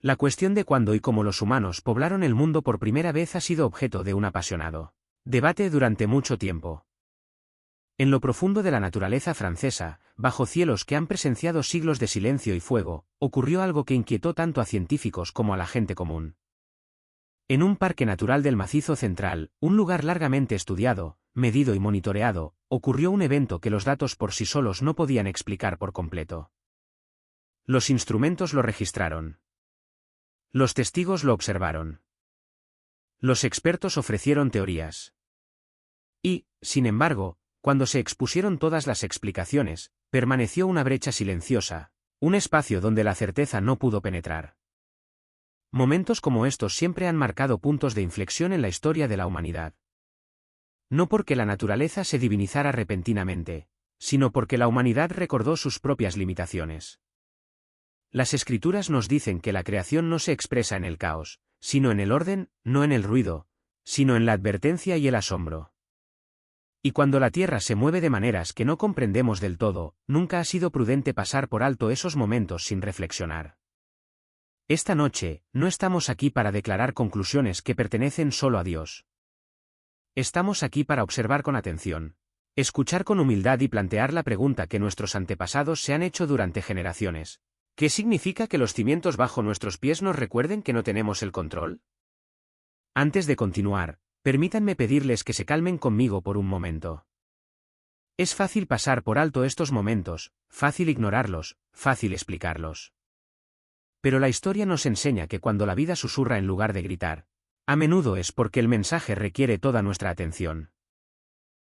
La cuestión de cuándo y cómo los humanos poblaron el mundo por primera vez ha sido objeto de un apasionado debate durante mucho tiempo. En lo profundo de la naturaleza francesa, bajo cielos que han presenciado siglos de silencio y fuego, ocurrió algo que inquietó tanto a científicos como a la gente común. En un parque natural del Macizo Central, un lugar largamente estudiado, medido y monitoreado, ocurrió un evento que los datos por sí solos no podían explicar por completo. Los instrumentos lo registraron. Los testigos lo observaron. Los expertos ofrecieron teorías. Y, sin embargo, cuando se expusieron todas las explicaciones, permaneció una brecha silenciosa, un espacio donde la certeza no pudo penetrar. Momentos como estos siempre han marcado puntos de inflexión en la historia de la humanidad. No porque la naturaleza se divinizara repentinamente, sino porque la humanidad recordó sus propias limitaciones. Las Escrituras nos dicen que la creación no se expresa en el caos, sino en el orden, no en el ruido, sino en la advertencia y el asombro. Y cuando la tierra se mueve de maneras que no comprendemos del todo, nunca ha sido prudente pasar por alto esos momentos sin reflexionar. Esta noche, no estamos aquí para declarar conclusiones que pertenecen solo a Dios. Estamos aquí para observar con atención, escuchar con humildad y plantear la pregunta que nuestros antepasados se han hecho durante generaciones. ¿Qué significa que los cimientos bajo nuestros pies nos recuerden que no tenemos el control? Antes de continuar, permítanme pedirles que se calmen conmigo por un momento. Es fácil pasar por alto estos momentos, fácil ignorarlos, fácil explicarlos. Pero la historia nos enseña que cuando la vida susurra en lugar de gritar, a menudo es porque el mensaje requiere toda nuestra atención.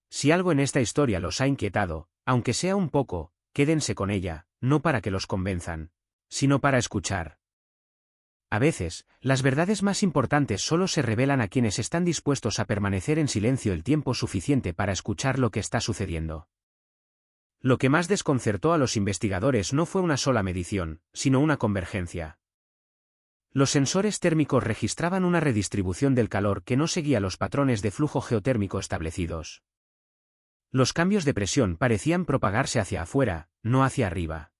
Si algo en esta historia los ha inquietado, aunque sea un poco, quédense con ella, no para que los convenzan, sino para escuchar. A veces, las verdades más importantes solo se revelan a quienes están dispuestos a permanecer en silencio el tiempo suficiente para escuchar lo que está sucediendo. Lo que más desconcertó a los investigadores no fue una sola medición, sino una convergencia. Los sensores térmicos registraban una redistribución del calor que no seguía los patrones de flujo geotérmico establecidos. Los cambios de presión parecían propagarse hacia afuera, no hacia arriba.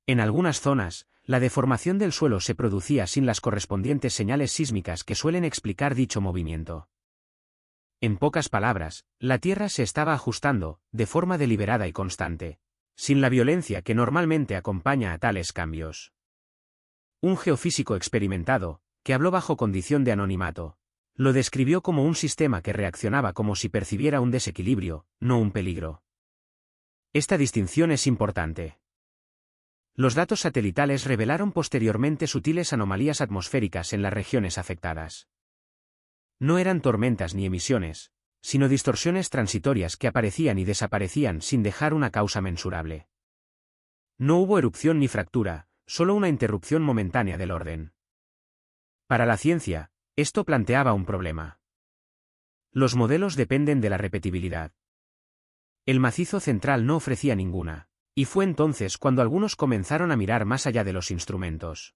En algunas zonas, la deformación del suelo se producía sin las correspondientes señales sísmicas que suelen explicar dicho movimiento. En pocas palabras, la Tierra se estaba ajustando, de forma deliberada y constante, sin la violencia que normalmente acompaña a tales cambios. Un geofísico experimentado, que habló bajo condición de anonimato, lo describió como un sistema que reaccionaba como si percibiera un desequilibrio, no un peligro. Esta distinción es importante. Los datos satelitales revelaron posteriormente sutiles anomalías atmosféricas en las regiones afectadas. No eran tormentas ni emisiones, sino distorsiones transitorias que aparecían y desaparecían sin dejar una causa mensurable. No hubo erupción ni fractura, solo una interrupción momentánea del orden. Para la ciencia, esto planteaba un problema. Los modelos dependen de la repetibilidad. El Macizo Central no ofrecía ninguna, y fue entonces cuando algunos comenzaron a mirar más allá de los instrumentos.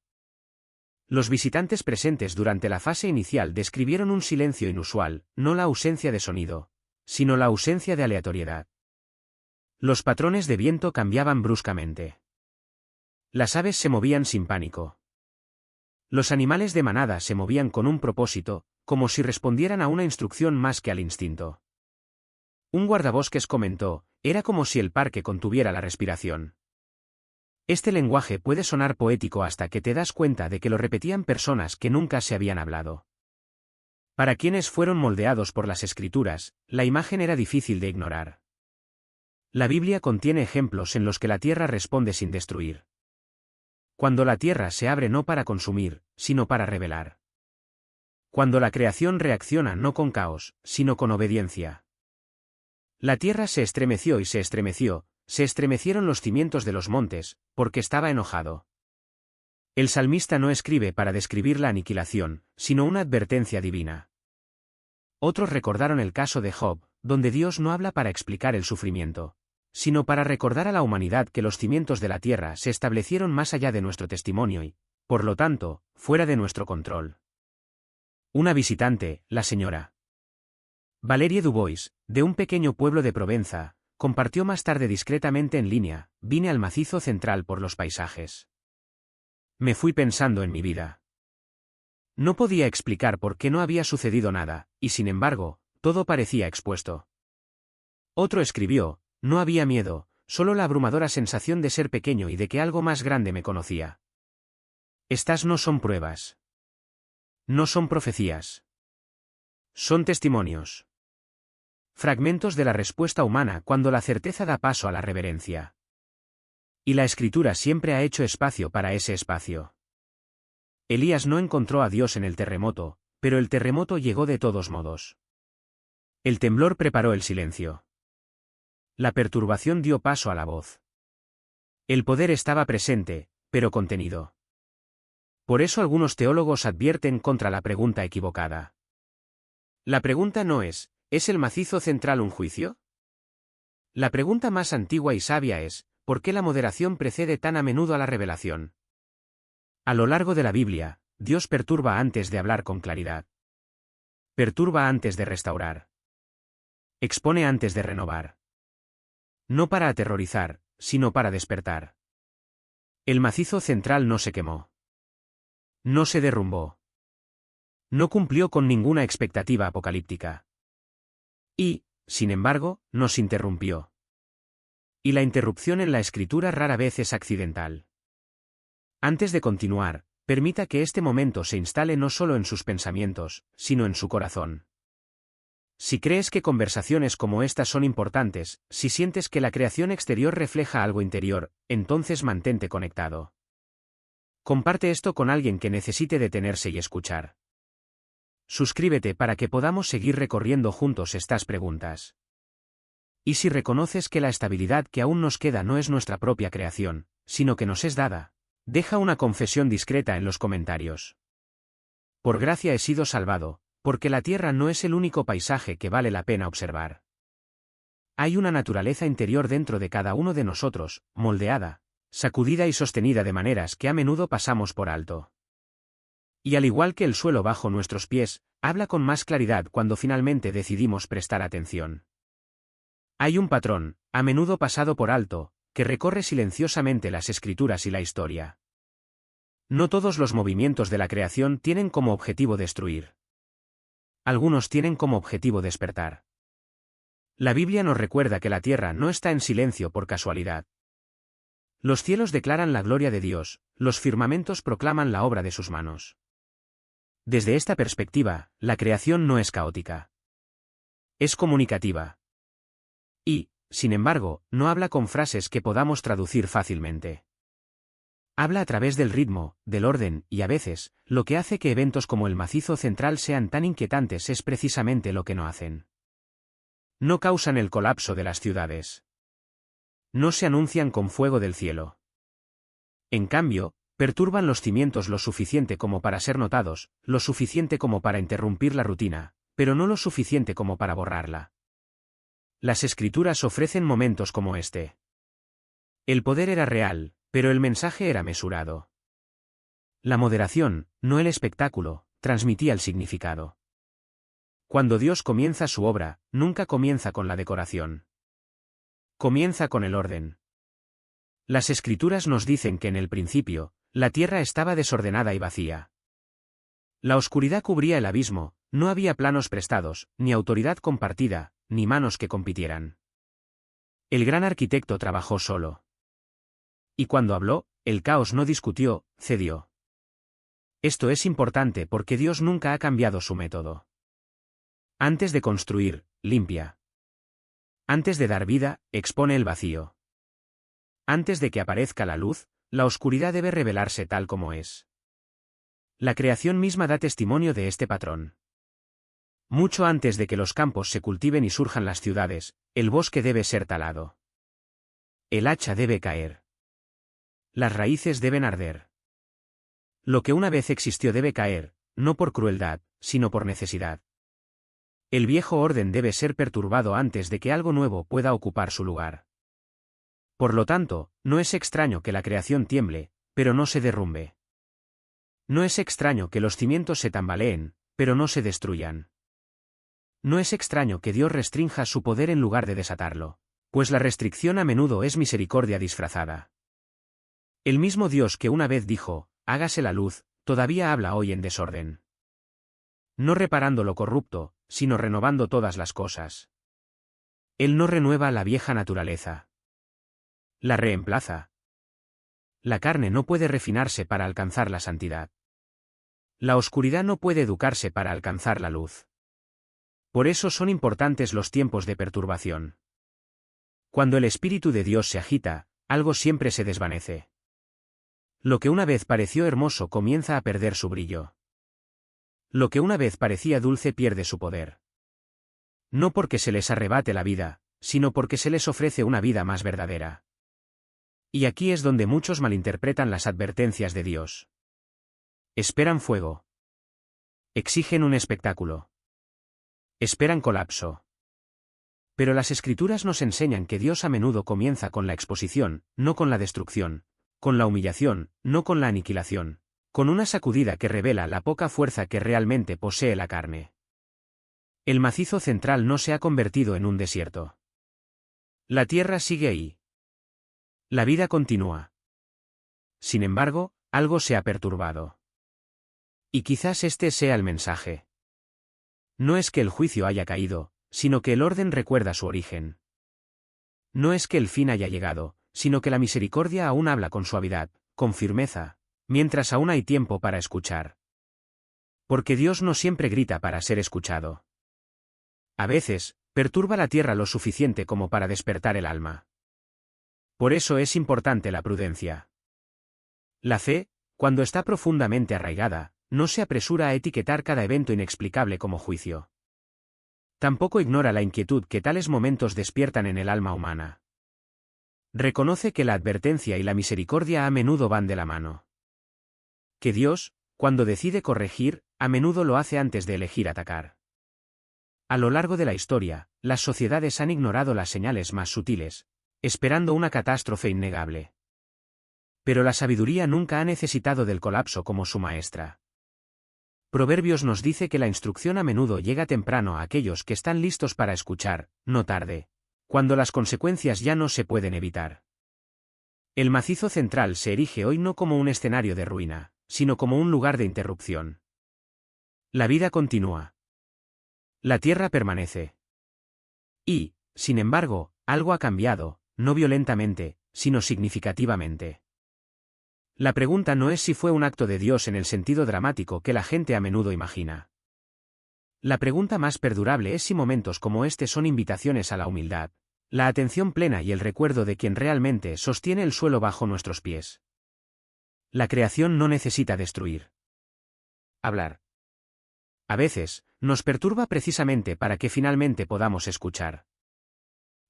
Los visitantes presentes durante la fase inicial describieron un silencio inusual, no la ausencia de sonido, sino la ausencia de aleatoriedad. Los patrones de viento cambiaban bruscamente. Las aves se movían sin pánico. Los animales de manada se movían con un propósito, como si respondieran a una instrucción más que al instinto. Un guardabosques comentó, era como si el parque contuviera la respiración. Este lenguaje puede sonar poético hasta que te das cuenta de que lo repetían personas que nunca se habían hablado. Para quienes fueron moldeados por las Escrituras, la imagen era difícil de ignorar. La Biblia contiene ejemplos en los que la tierra responde sin destruir. Cuando la tierra se abre no para consumir, sino para revelar. Cuando la creación reacciona no con caos, sino con obediencia. La tierra se estremeció y se estremecieron los cimientos de los montes, porque estaba enojado. El salmista no escribe para describir la aniquilación, sino una advertencia divina. Otros recordaron el caso de Job, donde Dios no habla para explicar el sufrimiento, sino para recordar a la humanidad que los cimientos de la tierra se establecieron más allá de nuestro testimonio y, por lo tanto, fuera de nuestro control. Una visitante, la señora Valérie Dubois, de un pequeño pueblo de Provenza, compartió más tarde discretamente en línea, vine al Macizo Central por los paisajes. Me fui pensando en mi vida. No podía explicar por qué no había sucedido nada, y sin embargo, todo parecía expuesto. Otro escribió: no había miedo, solo la abrumadora sensación de ser pequeño y de que algo más grande me conocía. Estas no son pruebas. No son profecías. Son testimonios. Fragmentos de la respuesta humana cuando la certeza da paso a la reverencia. Y la Escritura siempre ha hecho espacio para ese espacio. Elías no encontró a Dios en el terremoto, pero el terremoto llegó de todos modos. El temblor preparó el silencio. La perturbación dio paso a la voz. El poder estaba presente, pero contenido. Por eso algunos teólogos advierten contra la pregunta equivocada. La pregunta no ¿es el macizo central un juicio? La pregunta más antigua y sabia es: ¿por qué la moderación precede tan a menudo a la revelación? A lo largo de la Biblia, Dios perturba antes de hablar con claridad. Perturba antes de restaurar. Expone antes de renovar. No para aterrorizar, sino para despertar. El macizo central no se quemó. No se derrumbó. No cumplió con ninguna expectativa apocalíptica. Y, sin embargo, nos interrumpió. Y la interrupción en la Escritura rara vez es accidental. Antes de continuar, permita que este momento se instale no solo en sus pensamientos, sino en su corazón. Si crees que conversaciones como estas son importantes, si sientes que la creación exterior refleja algo interior, entonces mantente conectado. Comparte esto con alguien que necesite detenerse y escuchar. Suscríbete para que podamos seguir recorriendo juntos estas preguntas. Y si reconoces que la estabilidad que aún nos queda no es nuestra propia creación, sino que nos es dada, deja una confesión discreta en los comentarios. Por gracia he sido salvado, porque la tierra no es el único paisaje que vale la pena observar. Hay una naturaleza interior dentro de cada uno de nosotros, moldeada, sacudida y sostenida de maneras que a menudo pasamos por alto. Y al igual que el suelo bajo nuestros pies, habla con más claridad cuando finalmente decidimos prestar atención. Hay un patrón, a menudo pasado por alto, que recorre silenciosamente las escrituras y la historia. No todos los movimientos de la creación tienen como objetivo destruir. Algunos tienen como objetivo despertar. La Biblia nos recuerda que la tierra no está en silencio por casualidad. Los cielos declaran la gloria de Dios, los firmamentos proclaman la obra de sus manos. Desde esta perspectiva, la creación no es caótica. Es comunicativa. Y, sin embargo, no habla con frases que podamos traducir fácilmente. Habla a través del ritmo, del orden, y a veces, lo que hace que eventos como el macizo central sean tan inquietantes es precisamente lo que no hacen. No causan el colapso de las ciudades. No se anuncian con fuego del cielo. En cambio, perturban los cimientos lo suficiente como para ser notados, lo suficiente como para interrumpir la rutina, pero no lo suficiente como para borrarla. Las Escrituras ofrecen momentos como este. El poder era real, pero el mensaje era mesurado. La moderación, no el espectáculo, transmitía el significado. Cuando Dios comienza su obra, nunca comienza con la decoración. Comienza con el orden. Las Escrituras nos dicen que en el principio, la tierra estaba desordenada y vacía. La oscuridad cubría el abismo, no había planos prestados, ni autoridad compartida, ni manos que compitieran. El gran arquitecto trabajó solo. Y cuando habló, el caos no discutió, cedió. Esto es importante porque Dios nunca ha cambiado su método. Antes de construir, limpia. Antes de dar vida, expone el vacío. Antes de que aparezca la luz, la oscuridad debe revelarse tal como es. La creación misma da testimonio de este patrón. Mucho antes de que los campos se cultiven y surjan las ciudades, el bosque debe ser talado. El hacha debe caer. Las raíces deben arder. Lo que una vez existió debe caer, no por crueldad, sino por necesidad. El viejo orden debe ser perturbado antes de que algo nuevo pueda ocupar su lugar. Por lo tanto, no es extraño que la creación tiemble, pero no se derrumbe. No es extraño que los cimientos se tambaleen, pero no se destruyan. No es extraño que Dios restrinja su poder en lugar de desatarlo, pues la restricción a menudo es misericordia disfrazada. El mismo Dios que una vez dijo, hágase la luz, todavía habla hoy en desorden. No reparando lo corrupto, sino renovando todas las cosas. Él no renueva la vieja naturaleza. La reemplaza. La carne no puede refinarse para alcanzar la santidad. La oscuridad no puede educarse para alcanzar la luz. Por eso son importantes los tiempos de perturbación. Cuando el Espíritu de Dios se agita, algo siempre se desvanece. Lo que una vez pareció hermoso comienza a perder su brillo. Lo que una vez parecía dulce pierde su poder. No porque se les arrebate la vida, sino porque se les ofrece una vida más verdadera. Y aquí es donde muchos malinterpretan las advertencias de Dios. Esperan fuego. Exigen un espectáculo. Esperan colapso. Pero las Escrituras nos enseñan que Dios a menudo comienza con la exposición, no con la destrucción, con la humillación, no con la aniquilación, con una sacudida que revela la poca fuerza que realmente posee la carne. El macizo central no se ha convertido en un desierto. La tierra sigue ahí. La vida continúa. Sin embargo, algo se ha perturbado. Y quizás este sea el mensaje. No es que el juicio haya caído, sino que el orden recuerda su origen. No es que el fin haya llegado, sino que la misericordia aún habla con suavidad, con firmeza, mientras aún hay tiempo para escuchar. Porque Dios no siempre grita para ser escuchado. A veces, perturba la tierra lo suficiente como para despertar el alma. Por eso es importante la prudencia. La fe, cuando está profundamente arraigada, no se apresura a etiquetar cada evento inexplicable como juicio. Tampoco ignora la inquietud que tales momentos despiertan en el alma humana. Reconoce que la advertencia y la misericordia a menudo van de la mano. Que Dios, cuando decide corregir, a menudo lo hace antes de elegir atacar. A lo largo de la historia, las sociedades han ignorado las señales más sutiles, esperando una catástrofe innegable. Pero la sabiduría nunca ha necesitado del colapso como su maestra. Proverbios nos dice que la instrucción a menudo llega temprano a aquellos que están listos para escuchar, no tarde, cuando las consecuencias ya no se pueden evitar. El macizo central se erige hoy no como un escenario de ruina, sino como un lugar de interrupción. La vida continúa. La tierra permanece. Y, sin embargo, algo ha cambiado, no violentamente, sino significativamente. La pregunta no es si fue un acto de Dios en el sentido dramático que la gente a menudo imagina. La pregunta más perdurable es si momentos como este son invitaciones a la humildad, la atención plena y el recuerdo de quien realmente sostiene el suelo bajo nuestros pies. La creación no necesita destruir. Hablar. A veces, nos perturba precisamente para que finalmente podamos escuchar.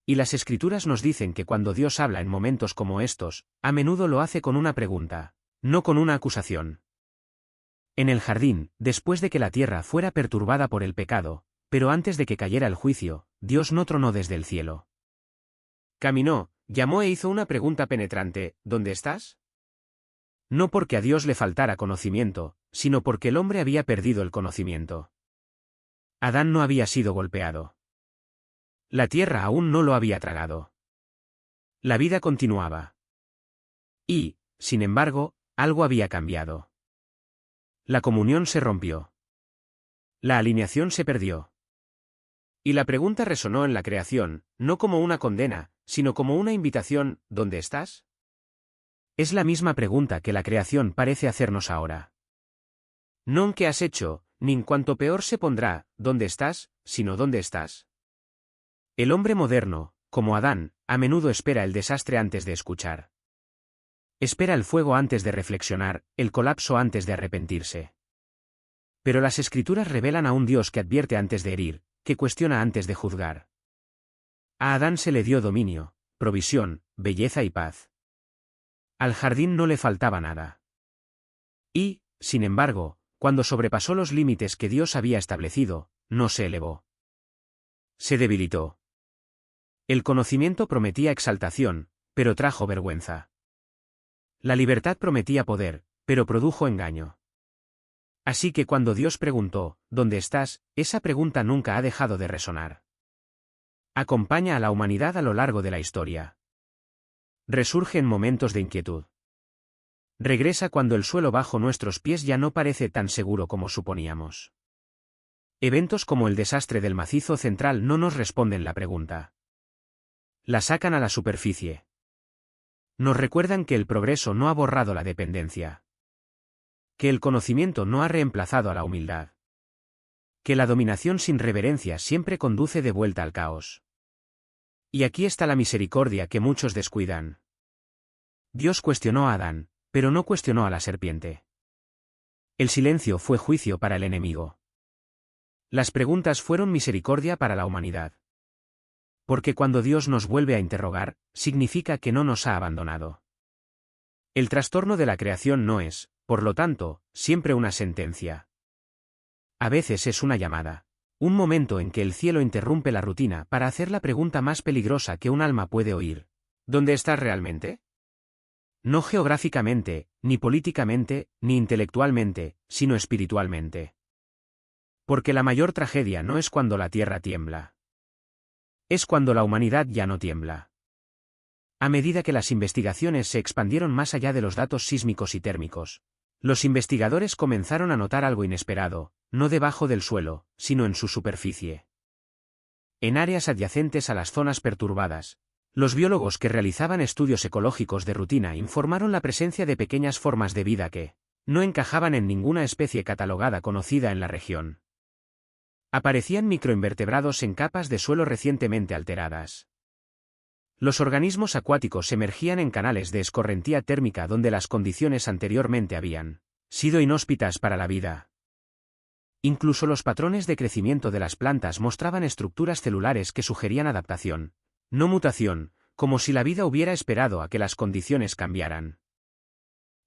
Y las Escrituras nos dicen que cuando Dios habla en momentos como estos, a menudo lo hace con una pregunta, no con una acusación. En el jardín, después de que la tierra fuera perturbada por el pecado, pero antes de que cayera el juicio, Dios no tronó desde el cielo. Caminó, llamó e hizo una pregunta penetrante, ¿dónde estás? No porque a Dios le faltara conocimiento, sino porque el hombre había perdido el conocimiento. Adán no había sido golpeado. La tierra aún no lo había tragado. La vida continuaba. Y, sin embargo, algo había cambiado. La comunión se rompió. La alineación se perdió. Y la pregunta resonó en la creación, no como una condena, sino como una invitación, ¿dónde estás? Es la misma pregunta que la creación parece hacernos ahora. No ¿qué has hecho?, ni en cuanto peor se pondrá, ¿dónde estás?, sino ¿dónde estás? El hombre moderno, como Adán, a menudo espera el desastre antes de escuchar. Espera el fuego antes de reflexionar, el colapso antes de arrepentirse. Pero las Escrituras revelan a un Dios que advierte antes de herir, que cuestiona antes de juzgar. A Adán se le dio dominio, provisión, belleza y paz. Al jardín no le faltaba nada. Y, sin embargo, cuando sobrepasó los límites que Dios había establecido, no se elevó. Se debilitó. El conocimiento prometía exaltación, pero trajo vergüenza. La libertad prometía poder, pero produjo engaño. Así que cuando Dios preguntó, ¿dónde estás?, esa pregunta nunca ha dejado de resonar. Acompaña a la humanidad a lo largo de la historia. Resurge en momentos de inquietud. Regresa cuando el suelo bajo nuestros pies ya no parece tan seguro como suponíamos. Eventos como el desastre del Macizo Central no nos responden la pregunta. La sacan a la superficie. Nos recuerdan que el progreso no ha borrado la dependencia. Que el conocimiento no ha reemplazado a la humildad. Que la dominación sin reverencia siempre conduce de vuelta al caos. Y aquí está la misericordia que muchos descuidan. Dios cuestionó a Adán, pero no cuestionó a la serpiente. El silencio fue juicio para el enemigo. Las preguntas fueron misericordia para la humanidad. Porque cuando Dios nos vuelve a interrogar, significa que no nos ha abandonado. El trastorno de la creación no es, por lo tanto, siempre una sentencia. A veces es una llamada. Un momento en que el cielo interrumpe la rutina para hacer la pregunta más peligrosa que un alma puede oír. ¿Dónde estás realmente? No geográficamente, ni políticamente, ni intelectualmente, sino espiritualmente. Porque la mayor tragedia no es cuando la tierra tiembla. Es cuando la humanidad ya no tiembla. A medida que las investigaciones se expandieron más allá de los datos sísmicos y térmicos, los investigadores comenzaron a notar algo inesperado, no debajo del suelo, sino en su superficie. En áreas adyacentes a las zonas perturbadas, los biólogos que realizaban estudios ecológicos de rutina informaron la presencia de pequeñas formas de vida que no encajaban en ninguna especie catalogada conocida en la región. Aparecían microinvertebrados en capas de suelo recientemente alteradas. Los organismos acuáticos emergían en canales de escorrentía térmica donde las condiciones anteriormente habían sido inhóspitas para la vida. Incluso los patrones de crecimiento de las plantas mostraban estructuras celulares que sugerían adaptación, no mutación, como si la vida hubiera esperado a que las condiciones cambiaran.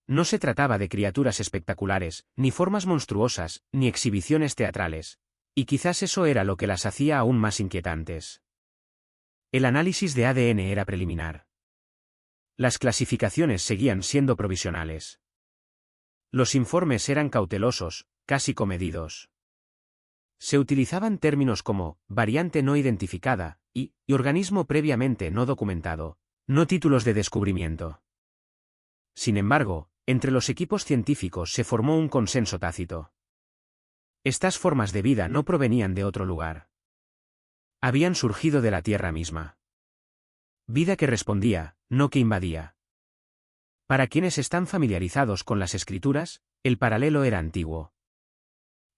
No se trataba de criaturas espectaculares, ni formas monstruosas, ni exhibiciones teatrales. Y quizás eso era lo que las hacía aún más inquietantes. El análisis de ADN era preliminar. Las clasificaciones seguían siendo provisionales. Los informes eran cautelosos, casi comedidos. Se utilizaban términos como variante no identificada y organismo previamente no documentado, no títulos de descubrimiento. Sin embargo, entre los equipos científicos se formó un consenso tácito. Estas formas de vida no provenían de otro lugar. Habían surgido de la Tierra misma. Vida que respondía, no que invadía. Para quienes están familiarizados con las Escrituras, el paralelo era antiguo.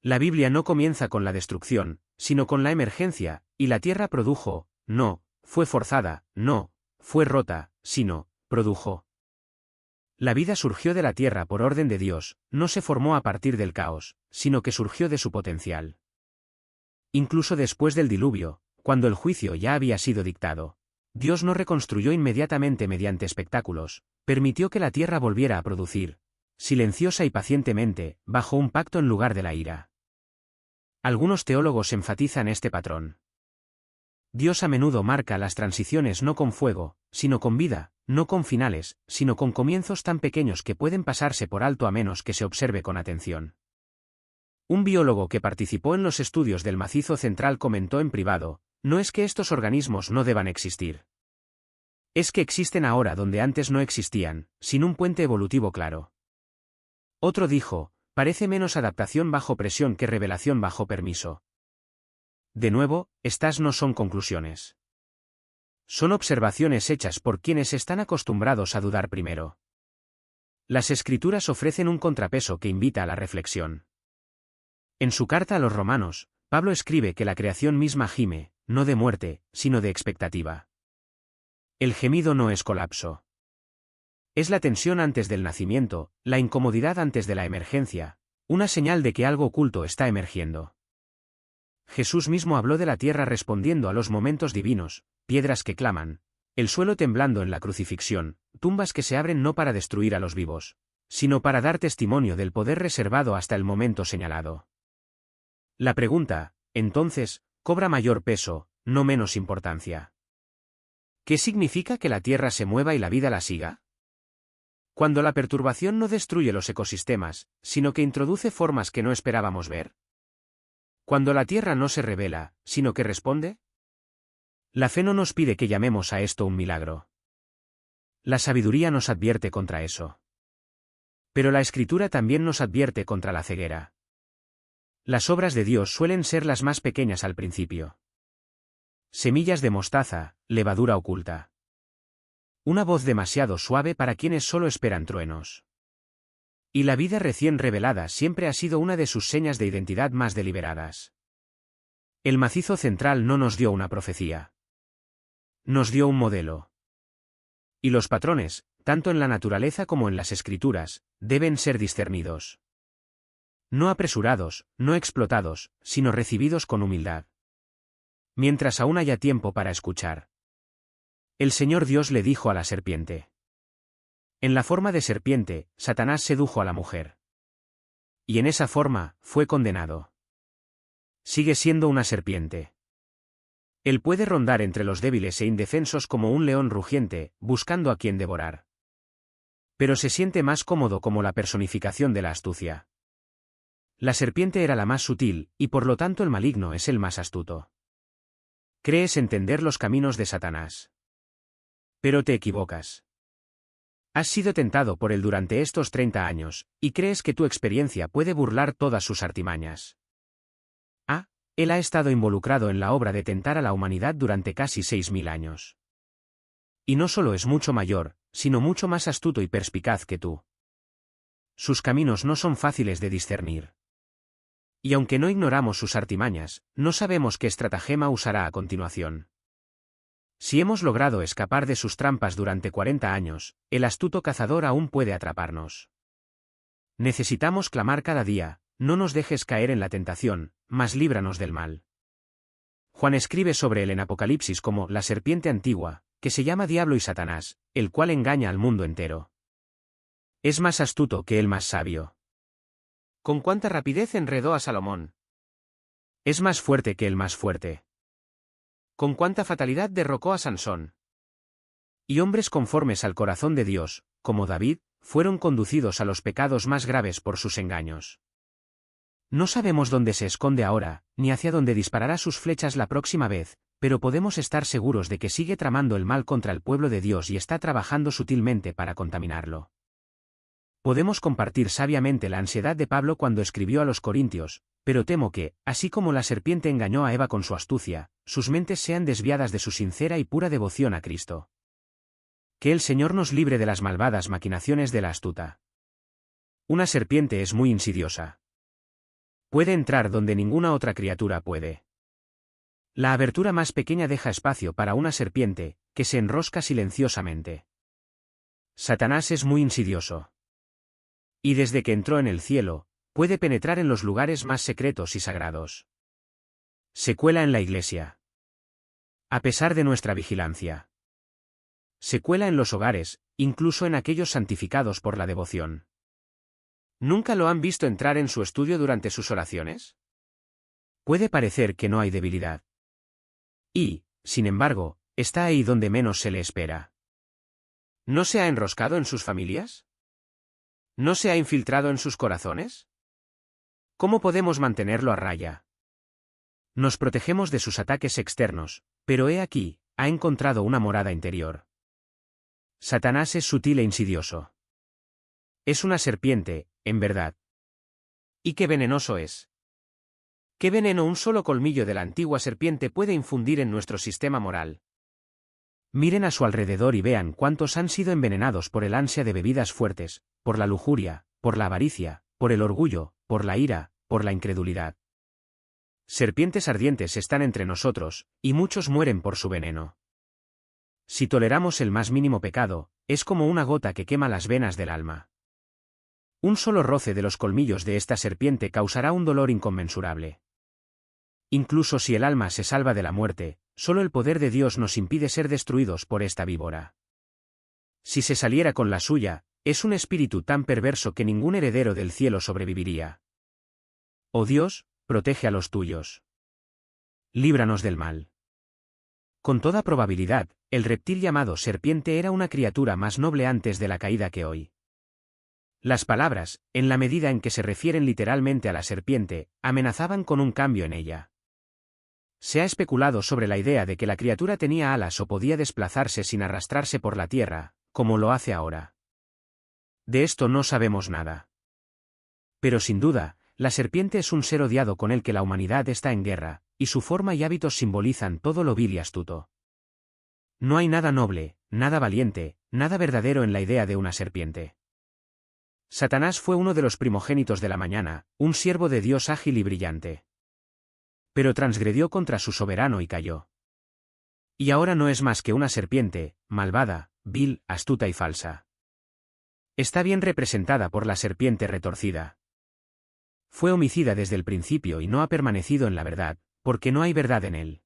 La Biblia no comienza con la destrucción, sino con la emergencia, y la Tierra produjo, no, fue forzada, no, fue rota, sino, produjo. La vida surgió de la tierra por orden de Dios, no se formó a partir del caos, sino que surgió de su potencial. Incluso después del diluvio, cuando el juicio ya había sido dictado, Dios no reconstruyó inmediatamente mediante espectáculos, permitió que la tierra volviera a producir, silenciosa y pacientemente, bajo un pacto en lugar de la ira. Algunos teólogos enfatizan este patrón. Dios a menudo marca las transiciones no con fuego, sino con vida, no con finales, sino con comienzos tan pequeños que pueden pasarse por alto a menos que se observe con atención. Un biólogo que participó en los estudios del Macizo Central comentó en privado, no es que estos organismos no deban existir. Es que existen ahora donde antes no existían, sin un puente evolutivo claro. Otro dijo, parece menos adaptación bajo presión que revelación bajo permiso. De nuevo, estas no son conclusiones. Son observaciones hechas por quienes están acostumbrados a dudar primero. Las Escrituras ofrecen un contrapeso que invita a la reflexión. En su carta a los Romanos, Pablo escribe que la creación misma gime, no de muerte, sino de expectativa. El gemido no es colapso. Es la tensión antes del nacimiento, la incomodidad antes de la emergencia, una señal de que algo oculto está emergiendo. Jesús mismo habló de la tierra respondiendo a los momentos divinos, piedras que claman, el suelo temblando en la crucifixión, tumbas que se abren no para destruir a los vivos, sino para dar testimonio del poder reservado hasta el momento señalado. La pregunta, entonces, cobra mayor peso, no menos importancia. ¿Qué significa que la tierra se mueva y la vida la siga? Cuando la perturbación no destruye los ecosistemas, sino que introduce formas que no esperábamos ver. Cuando la tierra no se revela, sino que responde. La fe no nos pide que llamemos a esto un milagro. La sabiduría nos advierte contra eso. Pero la Escritura también nos advierte contra la ceguera. Las obras de Dios suelen ser las más pequeñas al principio. Semillas de mostaza, levadura oculta. Una voz demasiado suave para quienes solo esperan truenos. Y la vida recién revelada siempre ha sido una de sus señas de identidad más deliberadas. El macizo central no nos dio una profecía. Nos dio un modelo. Y los patrones, tanto en la naturaleza como en las Escrituras, deben ser discernidos. No apresurados, no explotados, sino recibidos con humildad. Mientras aún haya tiempo para escuchar. El Señor Dios le dijo a la serpiente. En la forma de serpiente, Satanás sedujo a la mujer. Y en esa forma, fue condenado. Sigue siendo una serpiente. Él puede rondar entre los débiles e indefensos como un león rugiente, buscando a quien devorar. Pero se siente más cómodo como la personificación de la astucia. La serpiente era la más sutil, y por lo tanto el maligno es el más astuto. Crees entender los caminos de Satanás. Pero te equivocas. Has sido tentado por él durante estos 30 años, y crees que tu experiencia puede burlar todas sus artimañas. Él ha estado involucrado en la obra de tentar a la humanidad durante casi 6.000 años. Y no solo es mucho mayor, sino mucho más astuto y perspicaz que tú. Sus caminos no son fáciles de discernir. Y aunque no ignoramos sus artimañas, no sabemos qué estratagema usará a continuación. Si hemos logrado escapar de sus trampas durante 40 años, el astuto cazador aún puede atraparnos. Necesitamos clamar cada día: no nos dejes caer en la tentación, mas líbranos del mal. Juan escribe sobre él en Apocalipsis como la serpiente antigua, que se llama Diablo y Satanás, el cual engaña al mundo entero. Es más astuto que el más sabio. ¿Con cuánta rapidez enredó a Salomón? Es más fuerte que el más fuerte. ¿Con cuánta fatalidad derrocó a Sansón? Y hombres conformes al corazón de Dios, como David, fueron conducidos a los pecados más graves por sus engaños. No sabemos dónde se esconde ahora, ni hacia dónde disparará sus flechas la próxima vez, pero podemos estar seguros de que sigue tramando el mal contra el pueblo de Dios y está trabajando sutilmente para contaminarlo. Podemos compartir sabiamente la ansiedad de Pablo cuando escribió a los Corintios, pero temo que, así como la serpiente engañó a Eva con su astucia, sus mentes sean desviadas de su sincera y pura devoción a Cristo. Que el Señor nos libre de las malvadas maquinaciones de la astuta. Una serpiente es muy insidiosa. Puede entrar donde ninguna otra criatura puede. La abertura más pequeña deja espacio para una serpiente, que se enrosca silenciosamente. Satanás es muy insidioso. Y desde que entró en el cielo, puede penetrar en los lugares más secretos y sagrados. Se cuela en la iglesia. A pesar de nuestra vigilancia. Se cuela en los hogares, incluso en aquellos santificados por la devoción. ¿Nunca lo han visto entrar en su estudio durante sus oraciones? Puede parecer que no hay debilidad. Y, sin embargo, está ahí donde menos se le espera. ¿No se ha enroscado en sus familias? ¿No se ha infiltrado en sus corazones? ¿Cómo podemos mantenerlo a raya? Nos protegemos de sus ataques externos, pero he aquí, ha encontrado una morada interior. Satanás es sutil e insidioso. Es una serpiente, en verdad. ¿Y qué venenoso es? ¿Qué veneno un solo colmillo de la antigua serpiente puede infundir en nuestro sistema moral? Miren a su alrededor y vean cuántos han sido envenenados por el ansia de bebidas fuertes, por la lujuria, por la avaricia, por el orgullo, por la ira, por la incredulidad. Serpientes ardientes están entre nosotros, y muchos mueren por su veneno. Si toleramos el más mínimo pecado, es como una gota que quema las venas del alma. Un solo roce de los colmillos de esta serpiente causará un dolor inconmensurable. Incluso si el alma se salva de la muerte, solo el poder de Dios nos impide ser destruidos por esta víbora. Si se saliera con la suya, es un espíritu tan perverso que ningún heredero del cielo sobreviviría. Oh Dios, protege a los tuyos. Líbranos del mal. Con toda probabilidad, el reptil llamado serpiente era una criatura más noble antes de la caída que hoy. Las palabras, en la medida en que se refieren literalmente a la serpiente, amenazaban con un cambio en ella. Se ha especulado sobre la idea de que la criatura tenía alas o podía desplazarse sin arrastrarse por la tierra, como lo hace ahora. De esto no sabemos nada. Pero sin duda, la serpiente es un ser odiado con el que la humanidad está en guerra, y su forma y hábitos simbolizan todo lo vil y astuto. No hay nada noble, nada valiente, nada verdadero en la idea de una serpiente. Satanás fue uno de los primogénitos de la mañana, un siervo de Dios ágil y brillante. Pero transgredió contra su soberano y cayó. Y ahora no es más que una serpiente, malvada, vil, astuta y falsa. Está bien representada por la serpiente retorcida. Fue homicida desde el principio y no ha permanecido en la verdad, porque no hay verdad en él.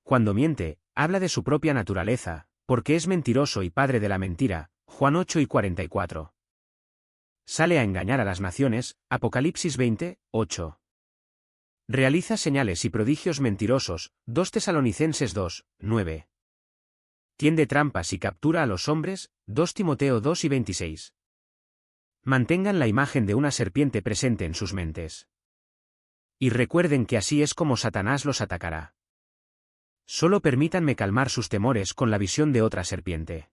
Cuando miente, habla de su propia naturaleza, porque es mentiroso y padre de la mentira, Juan 8:44. Sale a engañar a las naciones, Apocalipsis 20:8. Realiza señales y prodigios mentirosos, 2 Tesalonicenses 2:9. Tiende trampas y captura a los hombres, 2 Timoteo 2:26. Mantengan la imagen de una serpiente presente en sus mentes. Y recuerden que así es como Satanás los atacará. Solo permítanme calmar sus temores con la visión de otra serpiente.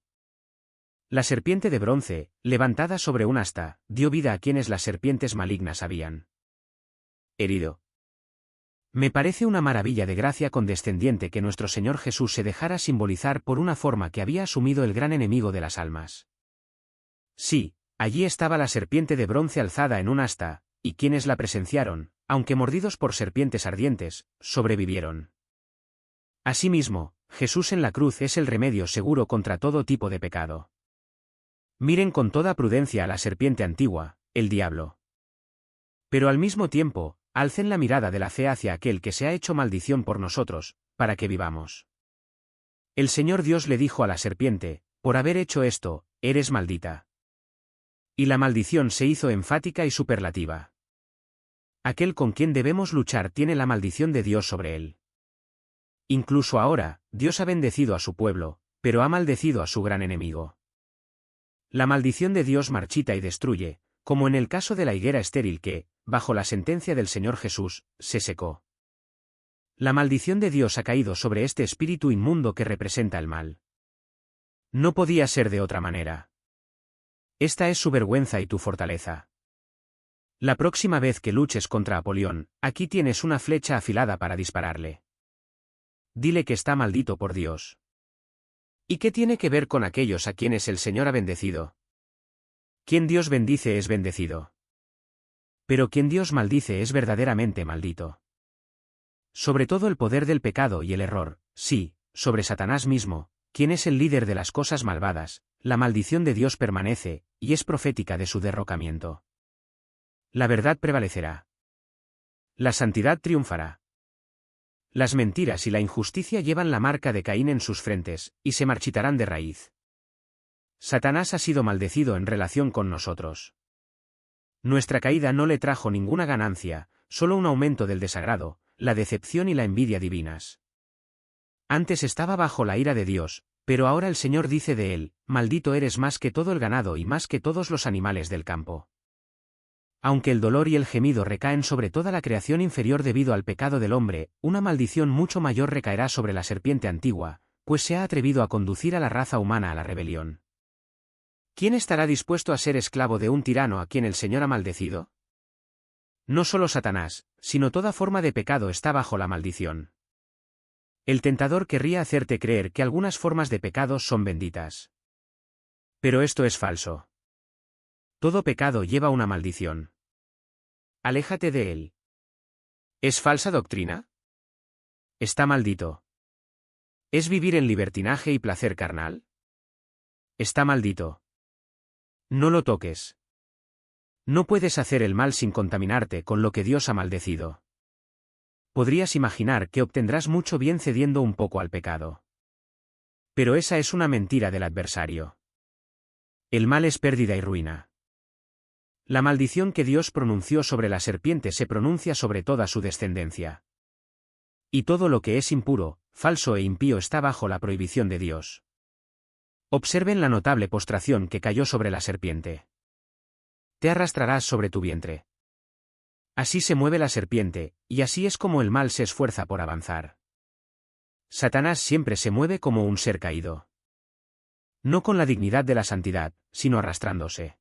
La serpiente de bronce, levantada sobre un asta, dio vida a quienes las serpientes malignas habían herido. Me parece una maravilla de gracia condescendiente que nuestro Señor Jesús se dejara simbolizar por una forma que había asumido el gran enemigo de las almas. Sí, allí estaba la serpiente de bronce alzada en un asta, y quienes la presenciaron, aunque mordidos por serpientes ardientes, sobrevivieron. Asimismo, Jesús en la cruz es el remedio seguro contra todo tipo de pecado. Miren con toda prudencia a la serpiente antigua, el diablo. Pero al mismo tiempo, alcen la mirada de la fe hacia aquel que se ha hecho maldición por nosotros, para que vivamos. El Señor Dios le dijo a la serpiente, por haber hecho esto, eres maldita. Y la maldición se hizo enfática y superlativa. Aquel con quien debemos luchar tiene la maldición de Dios sobre él. Incluso ahora, Dios ha bendecido a su pueblo, pero ha maldecido a su gran enemigo. La maldición de Dios marchita y destruye, como en el caso de la higuera estéril que, bajo la sentencia del Señor Jesús, se secó. La maldición de Dios ha caído sobre este espíritu inmundo que representa el mal. No podía ser de otra manera. Esta es su vergüenza y tu fortaleza. La próxima vez que luches contra Apolión, aquí tienes una flecha afilada para dispararle. Dile que está maldito por Dios. ¿Y qué tiene que ver con aquellos a quienes el Señor ha bendecido? Quien Dios bendice es bendecido. Pero quien Dios maldice es verdaderamente maldito. Sobre todo el poder del pecado y el error, sí, sobre Satanás mismo, quien es el líder de las cosas malvadas, la maldición de Dios permanece, y es profética de su derrocamiento. La verdad prevalecerá. La santidad triunfará. Las mentiras y la injusticia llevan la marca de Caín en sus frentes, y se marchitarán de raíz. Satanás ha sido maldecido en relación con nosotros. Nuestra caída no le trajo ninguna ganancia, solo un aumento del desagrado, la decepción y la envidia divinas. Antes estaba bajo la ira de Dios, pero ahora el Señor dice de él, maldito eres más que todo el ganado y más que todos los animales del campo. Aunque el dolor y el gemido recaen sobre toda la creación inferior debido al pecado del hombre, una maldición mucho mayor recaerá sobre la serpiente antigua, pues se ha atrevido a conducir a la raza humana a la rebelión. ¿Quién estará dispuesto a ser esclavo de un tirano a quien el Señor ha maldecido? No solo Satanás, sino toda forma de pecado está bajo la maldición. El tentador querría hacerte creer que algunas formas de pecado son benditas. Pero esto es falso. Todo pecado lleva una maldición. Aléjate de él. ¿Es falsa doctrina? Está maldito. ¿Es vivir en libertinaje y placer carnal? Está maldito. No lo toques. No puedes hacer el mal sin contaminarte con lo que Dios ha maldecido. Podrías imaginar que obtendrás mucho bien cediendo un poco al pecado. Pero esa es una mentira del adversario. El mal es pérdida y ruina. La maldición que Dios pronunció sobre la serpiente se pronuncia sobre toda su descendencia. Y todo lo que es impuro, falso e impío está bajo la prohibición de Dios. Observen la notable postración que cayó sobre la serpiente. Te arrastrarás sobre tu vientre. Así se mueve la serpiente, y así es como el mal se esfuerza por avanzar. Satanás siempre se mueve como un ser caído. No con la dignidad de la santidad, sino arrastrándose.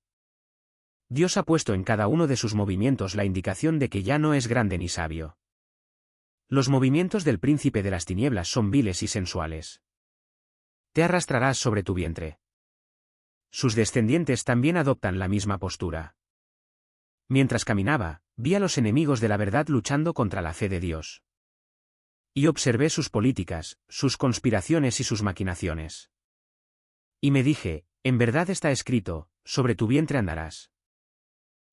Dios ha puesto en cada uno de sus movimientos la indicación de que ya no es grande ni sabio. Los movimientos del príncipe de las tinieblas son viles y sensuales. Te arrastrarás sobre tu vientre. Sus descendientes también adoptan la misma postura. Mientras caminaba, vi a los enemigos de la verdad luchando contra la fe de Dios. Y observé sus políticas, sus conspiraciones y sus maquinaciones. Y me dije, en verdad está escrito, sobre tu vientre andarás.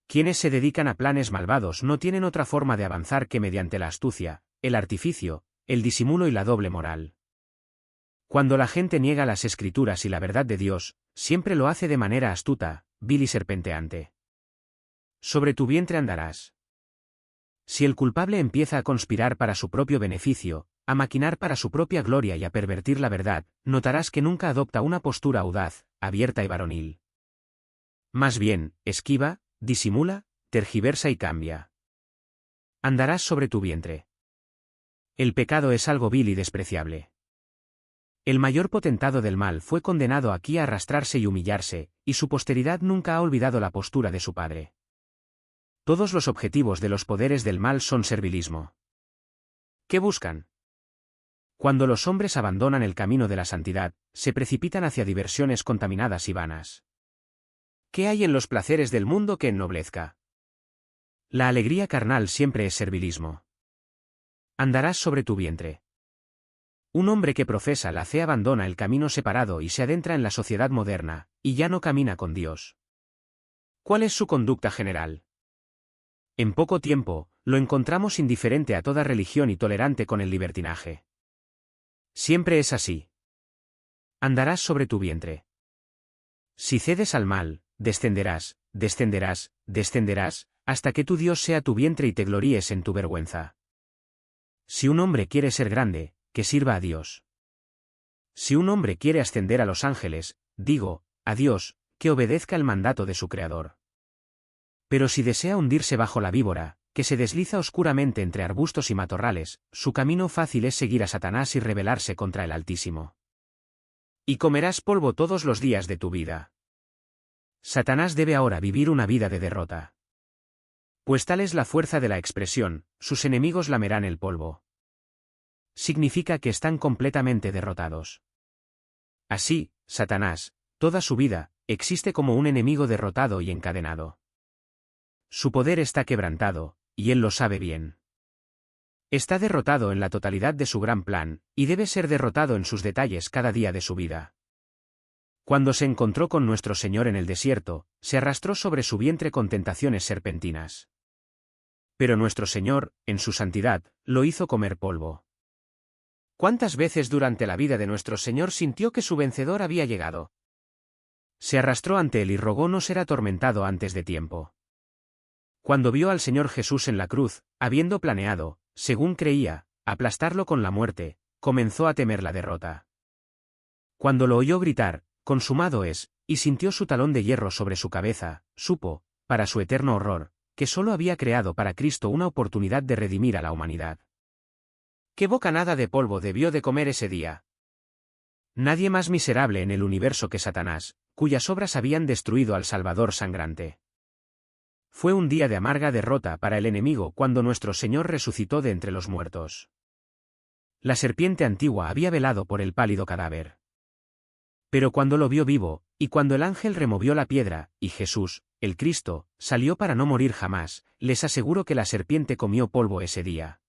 Quienes se dedican a planes malvados no tienen otra forma de avanzar que mediante la astucia, el artificio, el disimulo y la doble moral. Cuando la gente niega las escrituras y la verdad de Dios, siempre lo hace de manera astuta, vil y serpenteante. Sobre tu vientre andarás. Si el culpable empieza a conspirar para su propio beneficio, a maquinar para su propia gloria y a pervertir la verdad, notarás que nunca adopta una postura audaz, abierta y varonil. Más bien, esquiva, disimula, tergiversa y cambia. Andarás sobre tu vientre. El pecado es algo vil y despreciable. El mayor potentado del mal fue condenado aquí a arrastrarse y humillarse, y su posteridad nunca ha olvidado la postura de su padre. Todos los objetivos de los poderes del mal son servilismo. ¿Qué buscan? Cuando los hombres abandonan el camino de la santidad, se precipitan hacia diversiones contaminadas y vanas. ¿Qué hay en los placeres del mundo que ennoblezca? La alegría carnal siempre es servilismo. Andarás sobre tu vientre. Un hombre que profesa la fe abandona el camino separado y se adentra en la sociedad moderna, y ya no camina con Dios. ¿Cuál es su conducta general? En poco tiempo, lo encontramos indiferente a toda religión y tolerante con el libertinaje. Siempre es así. Andarás sobre tu vientre. Si cedes al mal, descenderás, descenderás, descenderás, hasta que tu Dios sea tu vientre y te gloríes en tu vergüenza. Si un hombre quiere ser grande, que sirva a Dios. Si un hombre quiere ascender a los ángeles, digo, a Dios, que obedezca el mandato de su Creador. Pero si desea hundirse bajo la víbora, que se desliza oscuramente entre arbustos y matorrales, su camino fácil es seguir a Satanás y rebelarse contra el Altísimo. Y comerás polvo todos los días de tu vida. Satanás debe ahora vivir una vida de derrota. Pues tal es la fuerza de la expresión, sus enemigos lamerán el polvo. Significa que están completamente derrotados. Así, Satanás, toda su vida, existe como un enemigo derrotado y encadenado. Su poder está quebrantado, y él lo sabe bien. Está derrotado en la totalidad de su gran plan, y debe ser derrotado en sus detalles cada día de su vida. Cuando se encontró con nuestro Señor en el desierto, se arrastró sobre su vientre con tentaciones serpentinas. Pero nuestro Señor, en su santidad, lo hizo comer polvo. ¿Cuántas veces durante la vida de nuestro Señor sintió que su vencedor había llegado? Se arrastró ante él y rogó no ser atormentado antes de tiempo. Cuando vio al Señor Jesús en la cruz, habiendo planeado, según creía, aplastarlo con la muerte, comenzó a temer la derrota. Cuando lo oyó gritar, consumado es, y sintió su talón de hierro sobre su cabeza, supo, para su eterno horror, que sólo había creado para Cristo una oportunidad de redimir a la humanidad. ¿Qué bocanada de polvo debió de comer ese día? Nadie más miserable en el universo que Satanás, cuyas obras habían destruido al Salvador sangrante. Fue un día de amarga derrota para el enemigo cuando nuestro Señor resucitó de entre los muertos. La serpiente antigua había velado por el pálido cadáver. Pero cuando lo vio vivo, y cuando el ángel removió la piedra, y Jesús, el Cristo, salió para no morir jamás, les aseguro que la serpiente comió polvo ese día.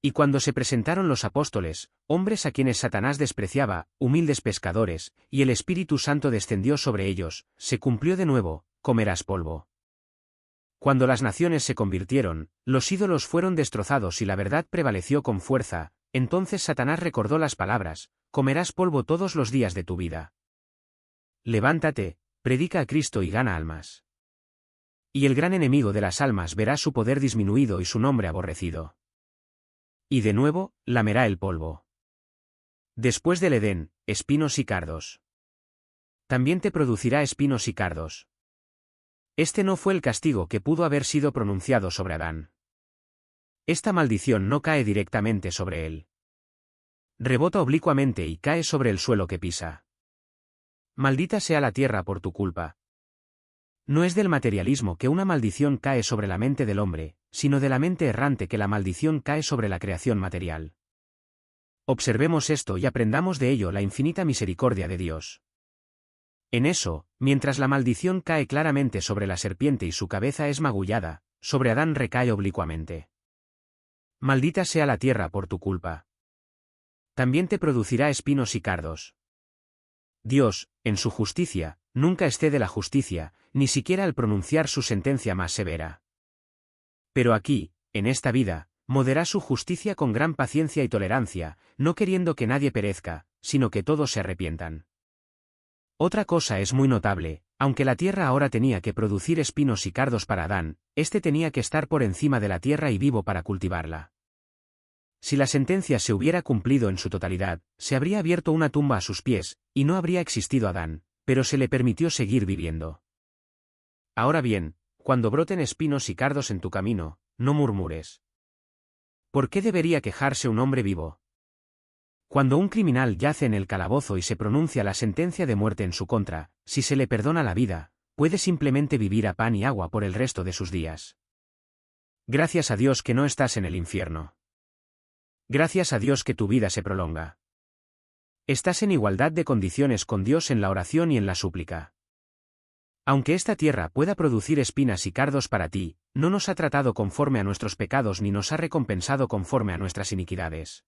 Y cuando se presentaron los apóstoles, hombres a quienes Satanás despreciaba, humildes pescadores, y el Espíritu Santo descendió sobre ellos, se cumplió de nuevo, comerás polvo. Cuando las naciones se convirtieron, los ídolos fueron destrozados y la verdad prevaleció con fuerza, entonces Satanás recordó las palabras, comerás polvo todos los días de tu vida. Levántate, predica a Cristo y gana almas. Y el gran enemigo de las almas verá su poder disminuido y su nombre aborrecido. Y de nuevo, lamerá el polvo. Después del Edén, espinos y cardos. También te producirá espinos y cardos. Este no fue el castigo que pudo haber sido pronunciado sobre Adán. Esta maldición no cae directamente sobre él. Rebota oblicuamente y cae sobre el suelo que pisa. Maldita sea la tierra por tu culpa. No es del materialismo que una maldición cae sobre la mente del hombre, sino de la mente errante que la maldición cae sobre la creación material. Observemos esto y aprendamos de ello la infinita misericordia de Dios. En eso, mientras la maldición cae claramente sobre la serpiente y su cabeza es magullada, sobre Adán recae oblicuamente. Maldita sea la tierra por tu culpa. También te producirá espinos y cardos. Dios, en su justicia, nunca excede la justicia, ni siquiera al pronunciar su sentencia más severa. Pero aquí, en esta vida, modera su justicia con gran paciencia y tolerancia, no queriendo que nadie perezca, sino que todos se arrepientan. Otra cosa es muy notable, aunque la tierra ahora tenía que producir espinos y cardos para Adán, éste tenía que estar por encima de la tierra y vivo para cultivarla. Si la sentencia se hubiera cumplido en su totalidad, se habría abierto una tumba a sus pies, y no habría existido Adán, pero se le permitió seguir viviendo. Ahora bien, cuando broten espinos y cardos en tu camino, no murmures. ¿Por qué debería quejarse un hombre vivo? Cuando un criminal yace en el calabozo y se pronuncia la sentencia de muerte en su contra, si se le perdona la vida, puede simplemente vivir a pan y agua por el resto de sus días. Gracias a Dios que no estás en el infierno. Gracias a Dios que tu vida se prolonga. Estás en igualdad de condiciones con Dios en la oración y en la súplica. Aunque esta tierra pueda producir espinas y cardos para ti, no nos ha tratado conforme a nuestros pecados ni nos ha recompensado conforme a nuestras iniquidades.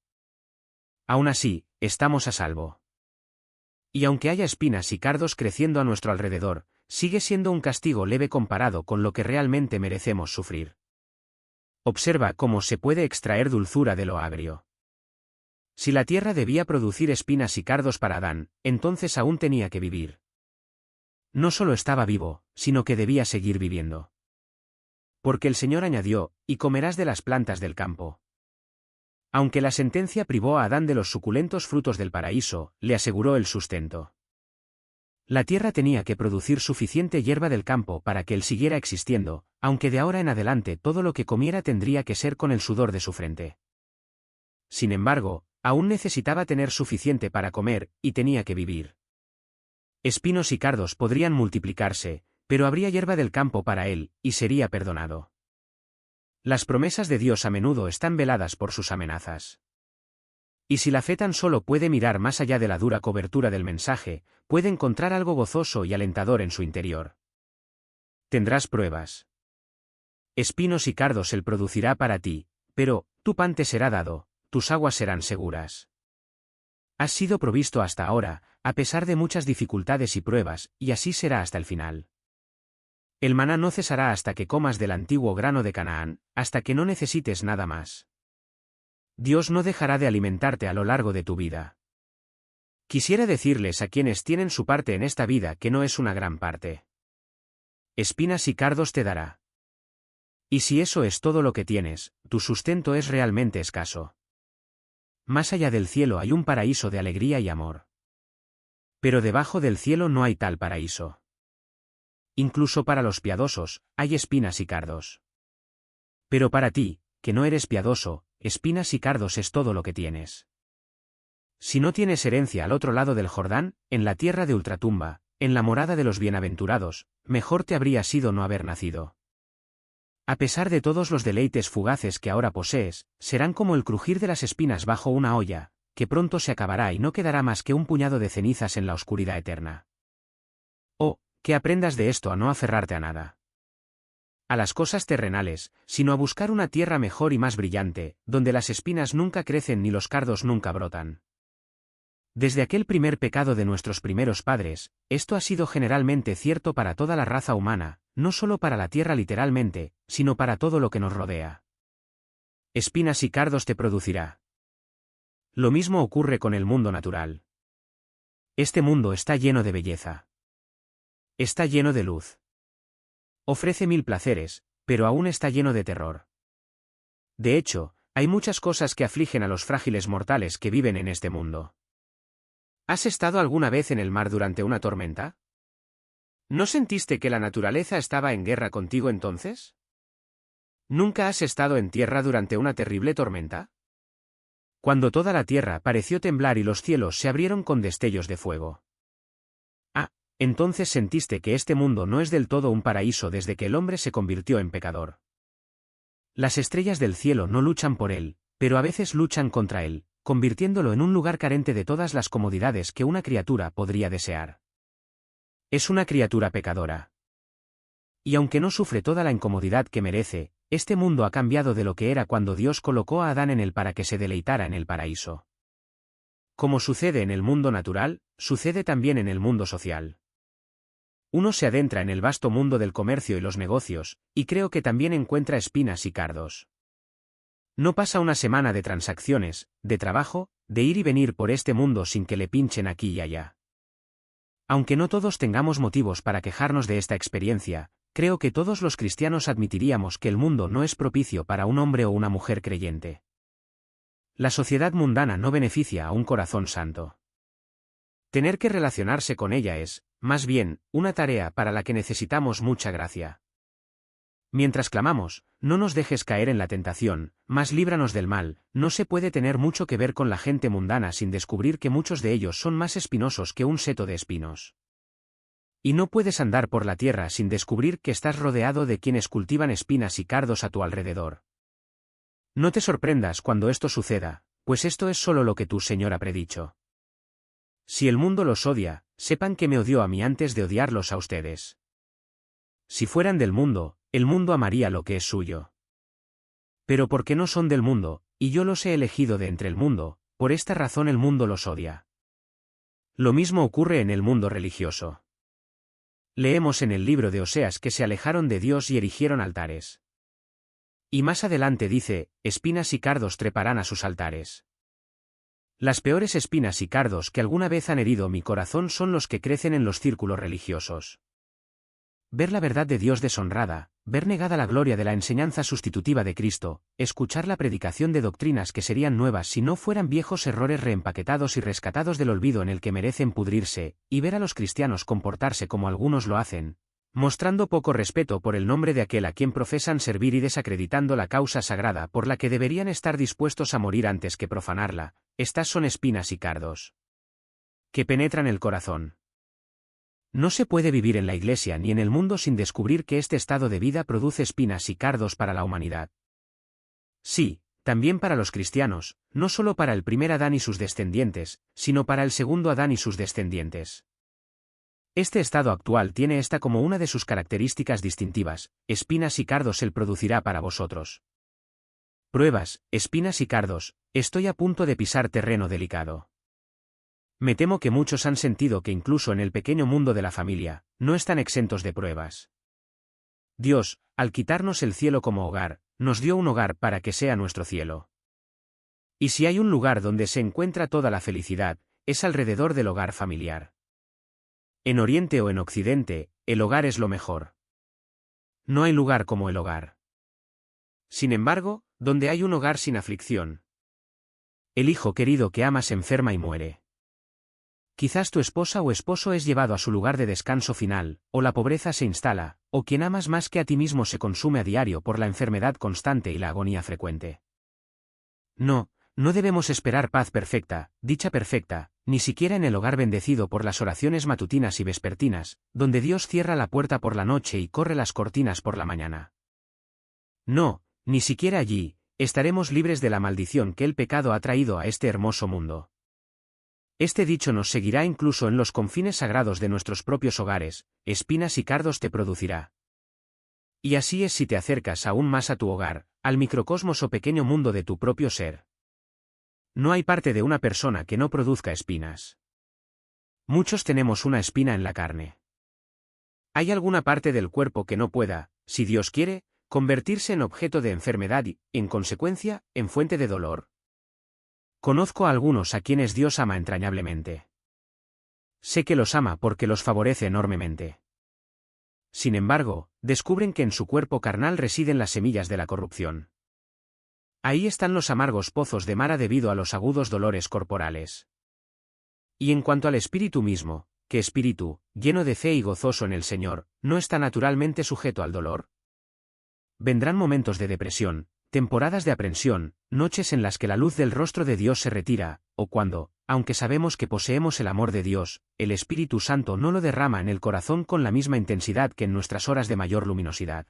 Aún así, estamos a salvo. Y aunque haya espinas y cardos creciendo a nuestro alrededor, sigue siendo un castigo leve comparado con lo que realmente merecemos sufrir. Observa cómo se puede extraer dulzura de lo agrio. Si la tierra debía producir espinas y cardos para Adán, entonces aún tenía que vivir. No solo estaba vivo, sino que debía seguir viviendo. Porque el Señor añadió, y comerás de las plantas del campo. Aunque la sentencia privó a Adán de los suculentos frutos del paraíso, le aseguró el sustento. La tierra tenía que producir suficiente hierba del campo para que él siguiera existiendo, aunque de ahora en adelante todo lo que comiera tendría que ser con el sudor de su frente. Sin embargo, aún necesitaba tener suficiente para comer, y tenía que vivir. Espinos y cardos podrían multiplicarse, pero habría hierba del campo para él, y sería perdonado. Las promesas de Dios a menudo están veladas por sus amenazas. Y si la fe tan solo puede mirar más allá de la dura cobertura del mensaje, puede encontrar algo gozoso y alentador en su interior. Tendrás pruebas. Espinos y cardos él producirá para ti, pero tu pan te será dado, tus aguas serán seguras. Has sido provisto hasta ahora, a pesar de muchas dificultades y pruebas, y así será hasta el final. El maná no cesará hasta que comas del antiguo grano de Canaán, hasta que no necesites nada más. Dios no dejará de alimentarte a lo largo de tu vida. Quisiera decirles a quienes tienen su parte en esta vida que no es una gran parte. Espinas y cardos te dará. Y si eso es todo lo que tienes, tu sustento es realmente escaso. Más allá del cielo hay un paraíso de alegría y amor. Pero debajo del cielo no hay tal paraíso. Incluso para los piadosos, hay espinas y cardos. Pero para ti, que no eres piadoso, espinas y cardos es todo lo que tienes. Si no tienes herencia al otro lado del Jordán, en la tierra de ultratumba, en la morada de los bienaventurados, mejor te habría sido no haber nacido. A pesar de todos los deleites fugaces que ahora posees, serán como el crujir de las espinas bajo una olla, que pronto se acabará y no quedará más que un puñado de cenizas en la oscuridad eterna. Oh, que aprendas de esto a no aferrarte a nada. A las cosas terrenales, sino a buscar una tierra mejor y más brillante, donde las espinas nunca crecen ni los cardos nunca brotan. Desde aquel primer pecado de nuestros primeros padres, esto ha sido generalmente cierto para toda la raza humana, no solo para la tierra literalmente, sino para todo lo que nos rodea. Espinas y cardos te producirá. Lo mismo ocurre con el mundo natural. Este mundo está lleno de belleza. Está lleno de luz. Ofrece mil placeres, pero aún está lleno de terror. De hecho, hay muchas cosas que afligen a los frágiles mortales que viven en este mundo. ¿Has estado alguna vez en el mar durante una tormenta? ¿No sentiste que la naturaleza estaba en guerra contigo entonces? ¿Nunca has estado en tierra durante una terrible tormenta? Cuando toda la tierra pareció temblar y los cielos se abrieron con destellos de fuego. Ah, Entonces sentiste que este mundo no es del todo un paraíso desde que el hombre se convirtió en pecador. Las estrellas del cielo no luchan por él, pero a veces luchan contra él, convirtiéndolo en un lugar carente de todas las comodidades que una criatura podría desear. Es una criatura pecadora. Y aunque no sufre toda la incomodidad que merece, este mundo ha cambiado de lo que era cuando Dios colocó a Adán en él para que se deleitara en el paraíso. Como sucede en el mundo natural, sucede también en el mundo social. Uno se adentra en el vasto mundo del comercio y los negocios, y creo que también encuentra espinas y cardos. No pasa una semana de transacciones, de trabajo, de ir y venir por este mundo sin que le pinchen aquí y allá. Aunque no todos tengamos motivos para quejarnos de esta experiencia, creo que todos los cristianos admitiríamos que el mundo no es propicio para un hombre o una mujer creyente. La sociedad mundana no beneficia a un corazón santo. Tener que relacionarse con ella es, más bien, una tarea para la que necesitamos mucha gracia. Mientras clamamos, no nos dejes caer en la tentación, mas líbranos del mal, no se puede tener mucho que ver con la gente mundana sin descubrir que muchos de ellos son más espinosos que un seto de espinos. Y no puedes andar por la tierra sin descubrir que estás rodeado de quienes cultivan espinas y cardos a tu alrededor. No te sorprendas cuando esto suceda, pues esto es solo lo que tu Señor ha predicho. Si el mundo los odia, sepan que me odió a mí antes de odiarlos a ustedes. Si fueran del mundo, el mundo amaría lo que es suyo. Pero porque no son del mundo, y yo los he elegido de entre el mundo, por esta razón el mundo los odia. Lo mismo ocurre en el mundo religioso. Leemos en el libro de Oseas que se alejaron de Dios y erigieron altares. Y más adelante dice, espinas y cardos treparán a sus altares. Las peores espinas y cardos que alguna vez han herido mi corazón son los que crecen en los círculos religiosos. Ver la verdad de Dios deshonrada, ver negada la gloria de la enseñanza sustitutiva de Cristo, escuchar la predicación de doctrinas que serían nuevas si no fueran viejos errores reempaquetados y rescatados del olvido en el que merecen pudrirse, y ver a los cristianos comportarse como algunos lo hacen, mostrando poco respeto por el nombre de aquel a quien profesan servir y desacreditando la causa sagrada por la que deberían estar dispuestos a morir antes que profanarla, estas son espinas y cardos que penetran el corazón. No se puede vivir en la Iglesia ni en el mundo sin descubrir que este estado de vida produce espinas y cardos para la humanidad. Sí, también para los cristianos, no solo para el primer Adán y sus descendientes, sino para el segundo Adán y sus descendientes. Este estado actual tiene esta como una de sus características distintivas, espinas y cardos él producirá para vosotros. Pruebas, espinas y cardos, estoy a punto de pisar terreno delicado. Me temo que muchos han sentido que incluso en el pequeño mundo de la familia, no están exentos de pruebas. Dios, al quitarnos el cielo como hogar, nos dio un hogar para que sea nuestro cielo. Y si hay un lugar donde se encuentra toda la felicidad, es alrededor del hogar familiar. En Oriente o en Occidente, el hogar es lo mejor. No hay lugar como el hogar. Sin embargo, donde hay un hogar sin aflicción. El hijo querido que amas enferma y muere. Quizás tu esposa o esposo es llevado a su lugar de descanso final, o la pobreza se instala, o quien amas más que a ti mismo se consume a diario por la enfermedad constante y la agonía frecuente. No, no debemos esperar paz perfecta, dicha perfecta, ni siquiera en el hogar bendecido por las oraciones matutinas y vespertinas, donde Dios cierra la puerta por la noche y corre las cortinas por la mañana. No, ni siquiera allí, estaremos libres de la maldición que el pecado ha traído a este hermoso mundo. Este dicho nos seguirá incluso en los confines sagrados de nuestros propios hogares, espinas y cardos te producirá. Y así es si te acercas aún más a tu hogar, al microcosmos o pequeño mundo de tu propio ser. No hay parte de una persona que no produzca espinas. Muchos tenemos una espina en la carne. ¿Hay alguna parte del cuerpo que no pueda, si Dios quiere, convertirse en objeto de enfermedad y, en consecuencia, en fuente de dolor? Conozco a algunos a quienes Dios ama entrañablemente. Sé que los ama porque los favorece enormemente. Sin embargo, descubren que en su cuerpo carnal residen las semillas de la corrupción. Ahí están los amargos pozos de Mara debido a los agudos dolores corporales. Y en cuanto al espíritu mismo, ¿qué espíritu, lleno de fe y gozoso en el Señor, no está naturalmente sujeto al dolor? Vendrán momentos de depresión, temporadas de aprensión, noches en las que la luz del rostro de Dios se retira, o cuando, aunque sabemos que poseemos el amor de Dios, el Espíritu Santo no lo derrama en el corazón con la misma intensidad que en nuestras horas de mayor luminosidad.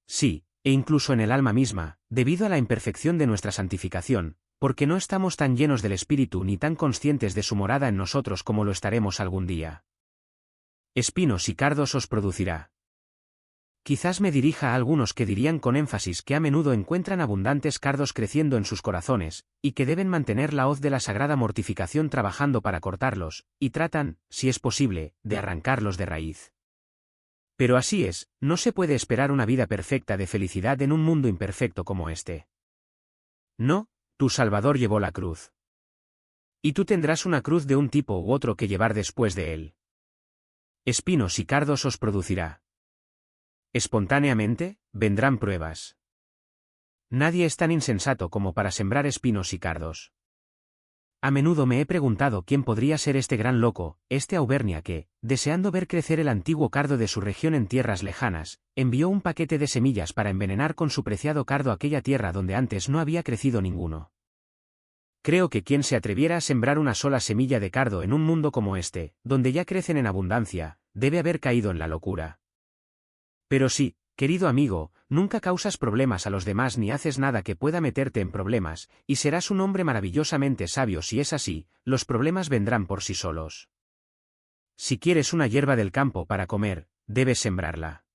Sí, e incluso en el alma misma, debido a la imperfección de nuestra santificación, porque no estamos tan llenos del Espíritu ni tan conscientes de su morada en nosotros como lo estaremos algún día. Espinos y cardos os producirá. Quizás me dirija a algunos que dirían con énfasis que a menudo encuentran abundantes cardos creciendo en sus corazones, y que deben mantener la hoz de la sagrada mortificación trabajando para cortarlos, y tratan, si es posible, de arrancarlos de raíz. Pero así es, no se puede esperar una vida perfecta de felicidad en un mundo imperfecto como este. No, tu Salvador llevó la cruz. Y tú tendrás una cruz de un tipo u otro que llevar después de él. Espinos y cardos os producirá. Espontáneamente, vendrán pruebas. Nadie es tan insensato como para sembrar espinos y cardos. A menudo me he preguntado quién podría ser este gran loco, este Auvernia que, deseando ver crecer el antiguo cardo de su región en tierras lejanas, envió un paquete de semillas para envenenar con su preciado cardo aquella tierra donde antes no había crecido ninguno. Creo que quien se atreviera a sembrar una sola semilla de cardo en un mundo como este, donde ya crecen en abundancia, debe haber caído en la locura. Pero sí, querido amigo, nunca causas problemas a los demás ni haces nada que pueda meterte en problemas, y serás un hombre maravillosamente sabio si es así, los problemas vendrán por sí solos. Si quieres una hierba del campo para comer, debes sembrarla.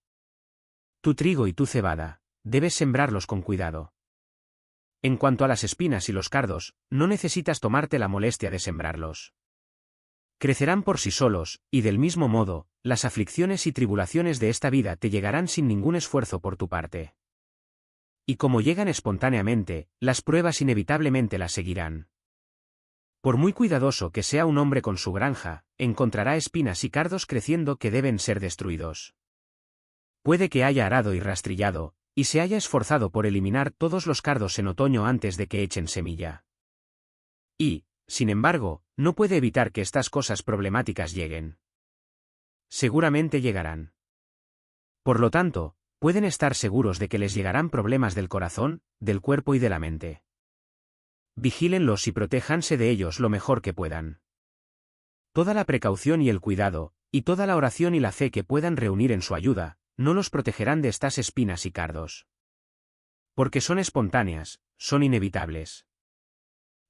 Tu trigo y tu cebada, debes sembrarlos con cuidado. En cuanto a las espinas y los cardos, no necesitas tomarte la molestia de sembrarlos. Crecerán por sí solos, y del mismo modo, las aflicciones y tribulaciones de esta vida te llegarán sin ningún esfuerzo por tu parte. Y como llegan espontáneamente, las pruebas inevitablemente las seguirán. Por muy cuidadoso que sea un hombre con su granja, encontrará espinas y cardos creciendo que deben ser destruidos. Puede que haya arado y rastrillado, y se haya esforzado por eliminar todos los cardos en otoño antes de que echen semilla. Y, sin embargo, no puede evitar que estas cosas problemáticas lleguen. Seguramente llegarán. Por lo tanto, pueden estar seguros de que les llegarán problemas del corazón, del cuerpo y de la mente. Vigílenlos y protéjanse de ellos lo mejor que puedan. Toda la precaución y el cuidado, y toda la oración y la fe que puedan reunir en su ayuda, no los protegerán de estas espinas y cardos. Porque son espontáneas, son inevitables.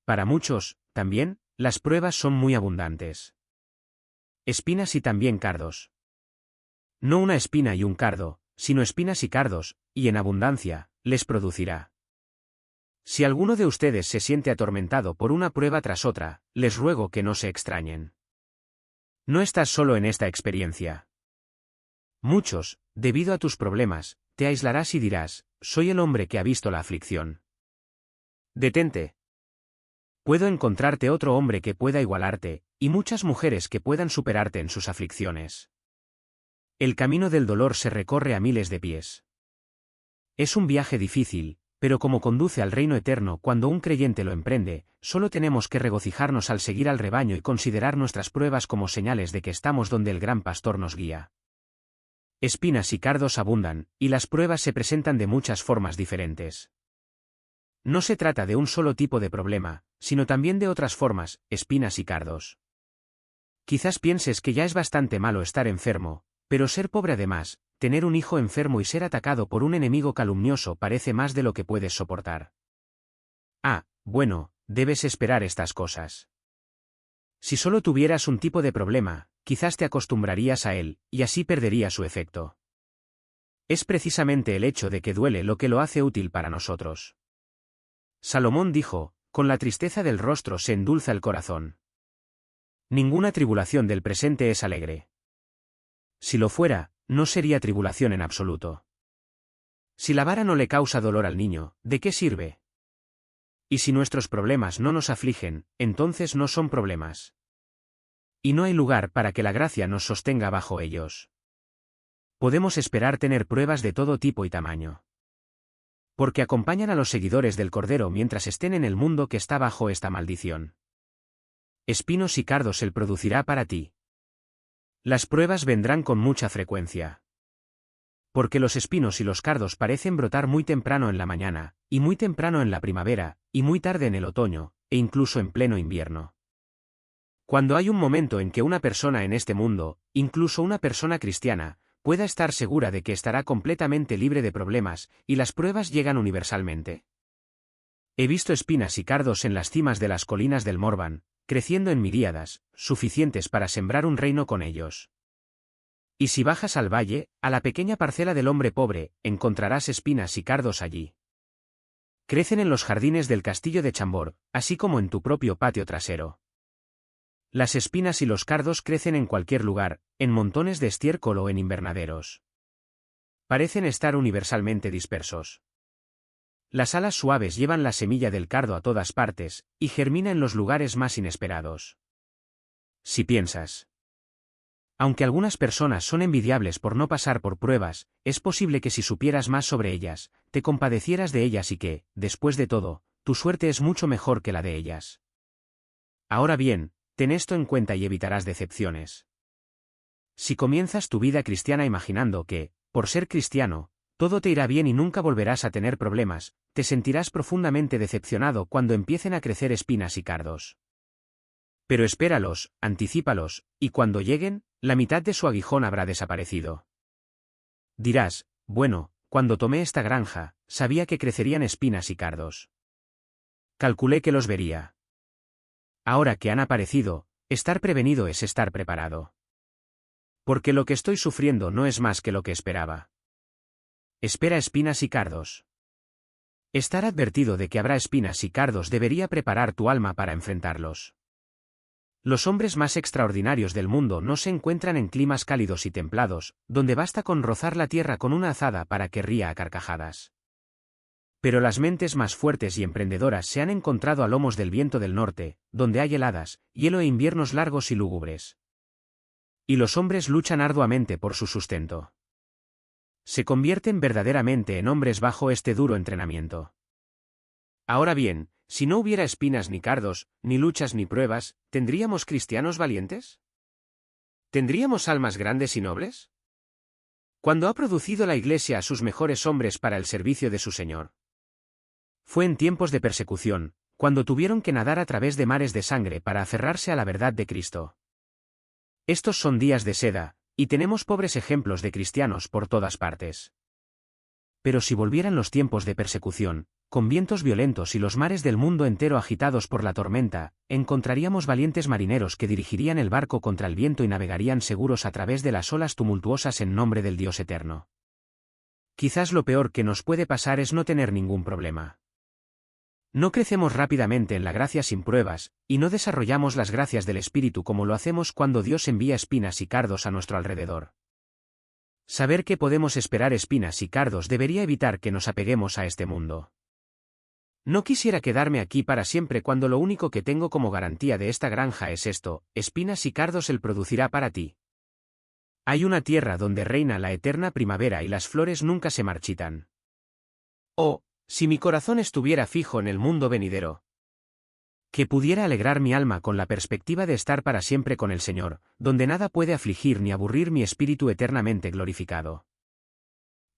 Para muchos, también, las pruebas son muy abundantes. Espinas y también cardos. No una espina y un cardo, sino espinas y cardos, y en abundancia, les producirá. Si alguno de ustedes se siente atormentado por una prueba tras otra, les ruego que no se extrañen. No estás solo en esta experiencia. Muchos, debido a tus problemas, te aislarás y dirás, soy el hombre que ha visto la aflicción. Detente. Puedo encontrarte otro hombre que pueda igualarte, y muchas mujeres que puedan superarte en sus aflicciones. El camino del dolor se recorre a miles de pies. Es un viaje difícil, pero como conduce al reino eterno cuando un creyente lo emprende, solo tenemos que regocijarnos al seguir al rebaño y considerar nuestras pruebas como señales de que estamos donde el gran pastor nos guía. Espinas y cardos abundan, y las pruebas se presentan de muchas formas diferentes. No se trata de un solo tipo de problema, sino también de otras formas, espinas y cardos. Quizás pienses que ya es bastante malo estar enfermo, pero ser pobre además, tener un hijo enfermo y ser atacado por un enemigo calumnioso parece más de lo que puedes soportar. Ah, bueno, debes esperar estas cosas. Si solo tuvieras un tipo de problema, quizás te acostumbrarías a él, y así perdería su efecto. Es precisamente el hecho de que duele lo que lo hace útil para nosotros. Salomón dijo, con la tristeza del rostro se endulza el corazón. Ninguna tribulación del presente es alegre. Si lo fuera, no sería tribulación en absoluto. Si la vara no le causa dolor al niño, ¿de qué sirve? Y si nuestros problemas no nos afligen, entonces no son problemas. Y no hay lugar para que la gracia nos sostenga bajo ellos. Podemos esperar tener pruebas de todo tipo y tamaño. Porque acompañan a los seguidores del Cordero mientras estén en el mundo que está bajo esta maldición. Espinos y cardos él producirá para ti. Las pruebas vendrán con mucha frecuencia. Porque los espinos y los cardos parecen brotar muy temprano en la mañana, y muy temprano en la primavera, y muy tarde en el otoño, e incluso en pleno invierno. Cuando hay un momento en que una persona en este mundo, incluso una persona cristiana, pueda estar segura de que estará completamente libre de problemas, y las pruebas llegan universalmente. He visto espinas y cardos en las cimas de las colinas del Morvan, creciendo en miríadas, suficientes para sembrar un reino con ellos. Y si bajas al valle, a la pequeña parcela del hombre pobre, encontrarás espinas y cardos allí. Crecen en los jardines del castillo de Chambord, así como en tu propio patio trasero. Las espinas y los cardos crecen en cualquier lugar, en montones de estiércol o en invernaderos. Parecen estar universalmente dispersos. Las alas suaves llevan la semilla del cardo a todas partes, y germina en los lugares más inesperados. Si piensas. Aunque algunas personas son envidiables por no pasar por pruebas, es posible que si supieras más sobre ellas, te compadecieras de ellas y que, después de todo, tu suerte es mucho mejor que la de ellas. Ahora bien, ten esto en cuenta y evitarás decepciones. Si comienzas tu vida cristiana imaginando que, por ser cristiano, todo te irá bien y nunca volverás a tener problemas, te sentirás profundamente decepcionado cuando empiecen a crecer espinas y cardos. Pero espéralos, anticípalos, y cuando lleguen, la mitad de su aguijón habrá desaparecido. Dirás, bueno, cuando tomé esta granja, sabía que crecerían espinas y cardos. Calculé que los vería. Ahora que han aparecido, estar prevenido es estar preparado. Porque lo que estoy sufriendo no es más que lo que esperaba. Espera espinas y cardos. Estar advertido de que habrá espinas y cardos debería preparar tu alma para enfrentarlos. Los hombres más extraordinarios del mundo no se encuentran en climas cálidos y templados, donde basta con rozar la tierra con una azada para que ría a carcajadas. Pero las mentes más fuertes y emprendedoras se han encontrado a lomos del viento del norte, donde hay heladas, hielo e inviernos largos y lúgubres. Y los hombres luchan arduamente por su sustento. Se convierten verdaderamente en hombres bajo este duro entrenamiento. Ahora bien, si no hubiera espinas ni cardos, ni luchas ni pruebas, ¿tendríamos cristianos valientes? ¿Tendríamos almas grandes y nobles? ¿Cuándo ha producido la Iglesia a sus mejores hombres para el servicio de su Señor? Fue en tiempos de persecución, cuando tuvieron que nadar a través de mares de sangre para aferrarse a la verdad de Cristo. Estos son días de seda, y tenemos pobres ejemplos de cristianos por todas partes. Pero si volvieran los tiempos de persecución, con vientos violentos y los mares del mundo entero agitados por la tormenta, encontraríamos valientes marineros que dirigirían el barco contra el viento y navegarían seguros a través de las olas tumultuosas en nombre del Dios eterno. Quizás lo peor que nos puede pasar es no tener ningún problema. No crecemos rápidamente en la gracia sin pruebas, y no desarrollamos las gracias del Espíritu como lo hacemos cuando Dios envía espinas y cardos a nuestro alrededor. Saber que podemos esperar espinas y cardos debería evitar que nos apeguemos a este mundo. No quisiera quedarme aquí para siempre cuando lo único que tengo como garantía de esta granja es esto: espinas y cardos Él producirá para ti. Hay una tierra donde reina la eterna primavera y las flores nunca se marchitan. Oh, si mi corazón estuviera fijo en el mundo venidero. Que pudiera alegrar mi alma con la perspectiva de estar para siempre con el Señor, donde nada puede afligir ni aburrir mi espíritu eternamente glorificado.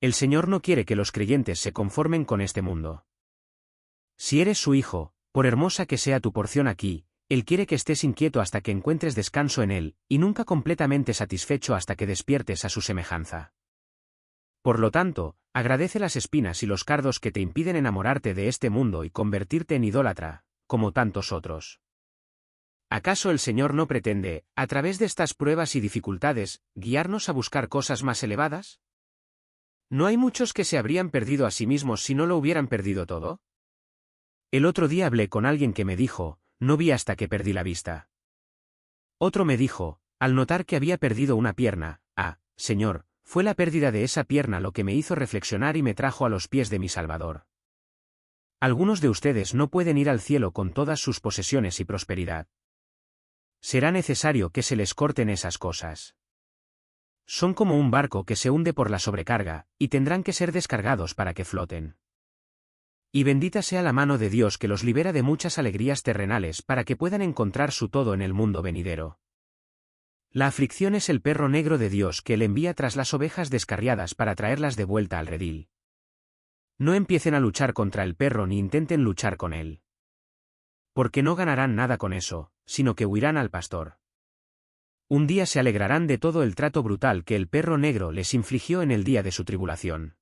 El Señor no quiere que los creyentes se conformen con este mundo. Si eres su hijo, por hermosa que sea tu porción aquí, Él quiere que estés inquieto hasta que encuentres descanso en Él, y nunca completamente satisfecho hasta que despiertes a su semejanza. Por lo tanto, agradece las espinas y los cardos que te impiden enamorarte de este mundo y convertirte en idólatra, como tantos otros. ¿Acaso el Señor no pretende, a través de estas pruebas y dificultades, guiarnos a buscar cosas más elevadas? ¿No hay muchos que se habrían perdido a sí mismos si no lo hubieran perdido todo? El otro día hablé con alguien que me dijo, no vi hasta que perdí la vista. Otro me dijo, al notar que había perdido una pierna, Señor, fue la pérdida de esa pierna lo que me hizo reflexionar y me trajo a los pies de mi Salvador. Algunos de ustedes no pueden ir al cielo con todas sus posesiones y prosperidad. Será necesario que se les corten esas cosas. Son como un barco que se hunde por la sobrecarga, y tendrán que ser descargados para que floten. Y bendita sea la mano de Dios que los libera de muchas alegrías terrenales para que puedan encontrar su todo en el mundo venidero. La aflicción es el perro negro de Dios que Él envía tras las ovejas descarriadas para traerlas de vuelta al redil. No empiecen a luchar contra el perro ni intenten luchar con él. Porque no ganarán nada con eso, sino que huirán al pastor. Un día se alegrarán de todo el trato brutal que el perro negro les infligió en el día de su tribulación.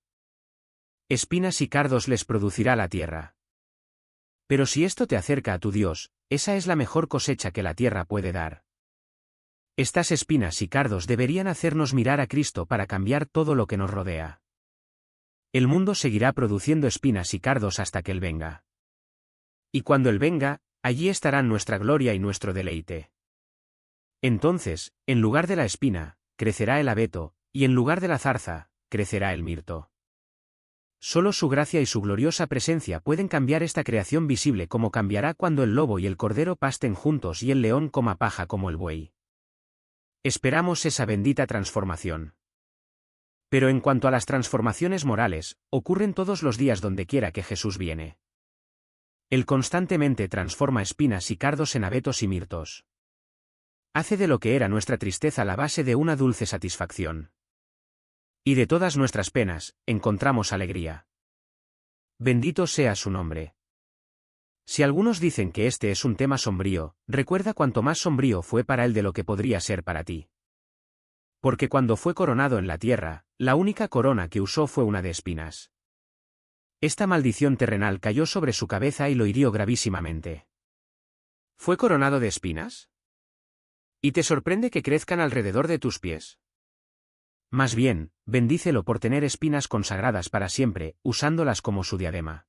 Espinas y cardos les producirá la tierra. Pero si esto te acerca a tu Dios, esa es la mejor cosecha que la tierra puede dar. Estas espinas y cardos deberían hacernos mirar a Cristo para cambiar todo lo que nos rodea. El mundo seguirá produciendo espinas y cardos hasta que Él venga. Y cuando Él venga, allí estarán nuestra gloria y nuestro deleite. Entonces, en lugar de la espina, crecerá el abeto, y en lugar de la zarza, crecerá el mirto. Solo su gracia y su gloriosa presencia pueden cambiar esta creación visible como cambiará cuando el lobo y el cordero pasten juntos y el león coma paja como el buey. Esperamos esa bendita transformación. Pero en cuanto a las transformaciones morales, ocurren todos los días donde quiera que Jesús viene. Él constantemente transforma espinas y cardos en abetos y mirtos. Hace de lo que era nuestra tristeza la base de una dulce satisfacción. Y de todas nuestras penas, encontramos alegría. Bendito sea su nombre. Si algunos dicen que este es un tema sombrío, recuerda cuánto más sombrío fue para él de lo que podría ser para ti. Porque cuando fue coronado en la tierra, la única corona que usó fue una de espinas. Esta maldición terrenal cayó sobre su cabeza y lo hirió gravísimamente. ¿Fue coronado de espinas? ¿Y te sorprende que crezcan alrededor de tus pies? Más bien, bendícelo por tener espinas consagradas para siempre, usándolas como su diadema.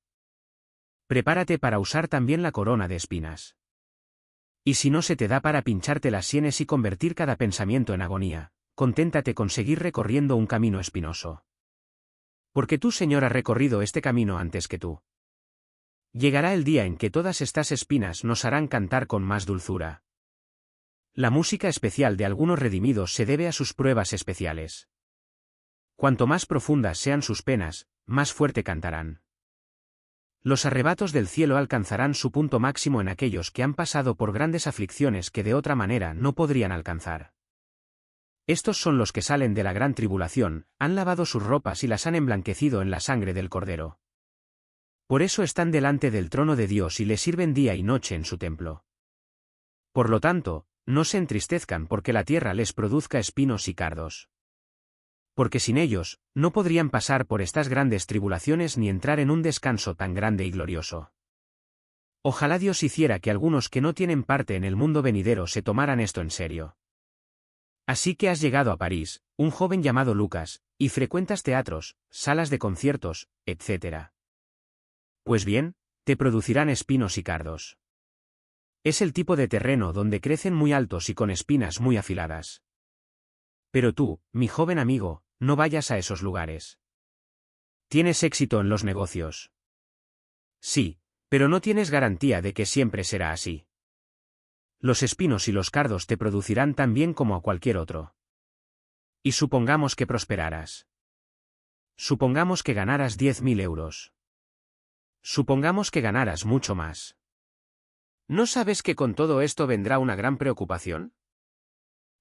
Prepárate para usar también la corona de espinas. Y si no se te da para pincharte las sienes y convertir cada pensamiento en agonía, conténtate con seguir recorriendo un camino espinoso. Porque tú, Señor, has recorrido este camino antes que tú. Llegará el día en que todas estas espinas nos harán cantar con más dulzura. La música especial de algunos redimidos se debe a sus pruebas especiales. Cuanto más profundas sean sus penas, más fuerte cantarán. Los arrebatos del cielo alcanzarán su punto máximo en aquellos que han pasado por grandes aflicciones que de otra manera no podrían alcanzar. Estos son los que salen de la gran tribulación, han lavado sus ropas y las han emblanquecido en la sangre del Cordero. Por eso están delante del trono de Dios y le sirven día y noche en su templo. Por lo tanto, no se entristezcan porque la tierra les produzca espinos y cardos. Porque sin ellos, no podrían pasar por estas grandes tribulaciones ni entrar en un descanso tan grande y glorioso. Ojalá Dios hiciera que algunos que no tienen parte en el mundo venidero se tomaran esto en serio. Así que has llegado a París, un joven llamado Lucas, y frecuentas teatros, salas de conciertos, etc. Pues bien, te producirán espinos y cardos. Es el tipo de terreno donde crecen muy altos y con espinas muy afiladas. Pero tú, mi joven amigo, no vayas a esos lugares. ¿Tienes éxito en los negocios? Sí, pero no tienes garantía de que siempre será así. Los espinos y los cardos te producirán tan bien como a cualquier otro. Y supongamos que prosperaras. Supongamos que ganaras 10.000 euros. Supongamos que ganaras mucho más. ¿No sabes que con todo esto vendrá una gran preocupación?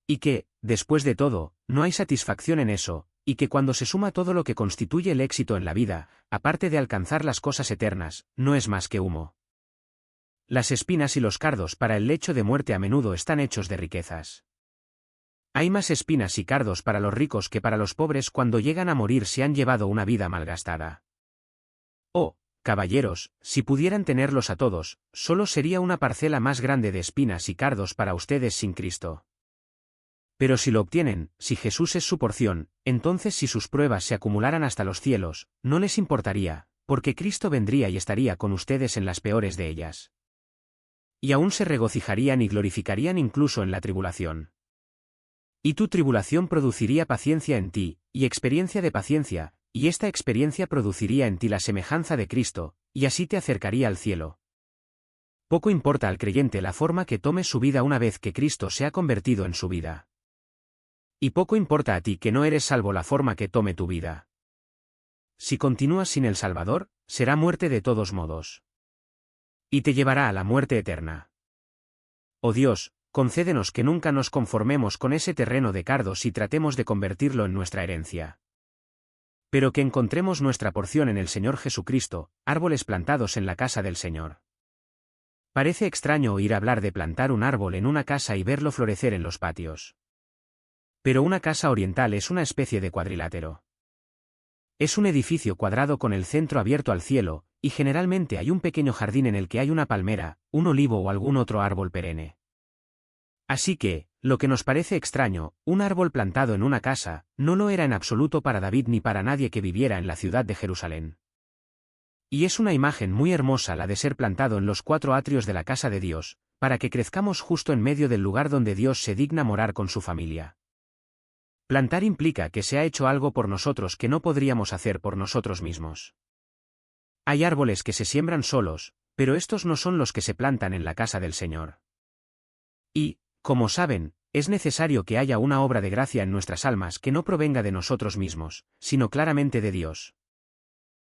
Y que, después de todo, no hay satisfacción en eso, y que cuando se suma todo lo que constituye el éxito en la vida, aparte de alcanzar las cosas eternas, no es más que humo. Las espinas y los cardos para el lecho de muerte a menudo están hechos de riquezas. Hay más espinas y cardos para los ricos que para los pobres cuando llegan a morir si han llevado una vida malgastada. Oh, caballeros, si pudieran tenerlos a todos, solo sería una parcela más grande de espinas y cardos para ustedes sin Cristo. Pero si lo obtienen, si Jesús es su porción, entonces si sus pruebas se acumularan hasta los cielos, no les importaría, porque Cristo vendría y estaría con ustedes en las peores de ellas. Y aún se regocijarían y glorificarían incluso en la tribulación. Y tu tribulación produciría paciencia en ti, y experiencia de paciencia, y esta experiencia produciría en ti la semejanza de Cristo, y así te acercaría al cielo. Poco importa al creyente la forma que tome su vida una vez que Cristo se ha convertido en su vida. Y poco importa a ti que no eres salvo la forma que tome tu vida. Si continúas sin el Salvador, será muerte de todos modos. Y te llevará a la muerte eterna. Oh Dios, concédenos que nunca nos conformemos con ese terreno de cardos y tratemos de convertirlo en nuestra herencia. Pero que encontremos nuestra porción en el Señor Jesucristo, árboles plantados en la casa del Señor. Parece extraño oír hablar de plantar un árbol en una casa y verlo florecer en los patios. Pero una casa oriental es una especie de cuadrilátero. Es un edificio cuadrado con el centro abierto al cielo, y generalmente hay un pequeño jardín en el que hay una palmera, un olivo o algún otro árbol perenne. Así que, lo que nos parece extraño, un árbol plantado en una casa, no lo era en absoluto para David ni para nadie que viviera en la ciudad de Jerusalén. Y es una imagen muy hermosa la de ser plantado en los 4 atrios de la casa de Dios, para que crezcamos justo en medio del lugar donde Dios se digna morar con su familia. Plantar implica que se ha hecho algo por nosotros que no podríamos hacer por nosotros mismos. Hay árboles que se siembran solos, pero estos no son los que se plantan en la casa del Señor. Y, como saben, es necesario que haya una obra de gracia en nuestras almas que no provenga de nosotros mismos, sino claramente de Dios.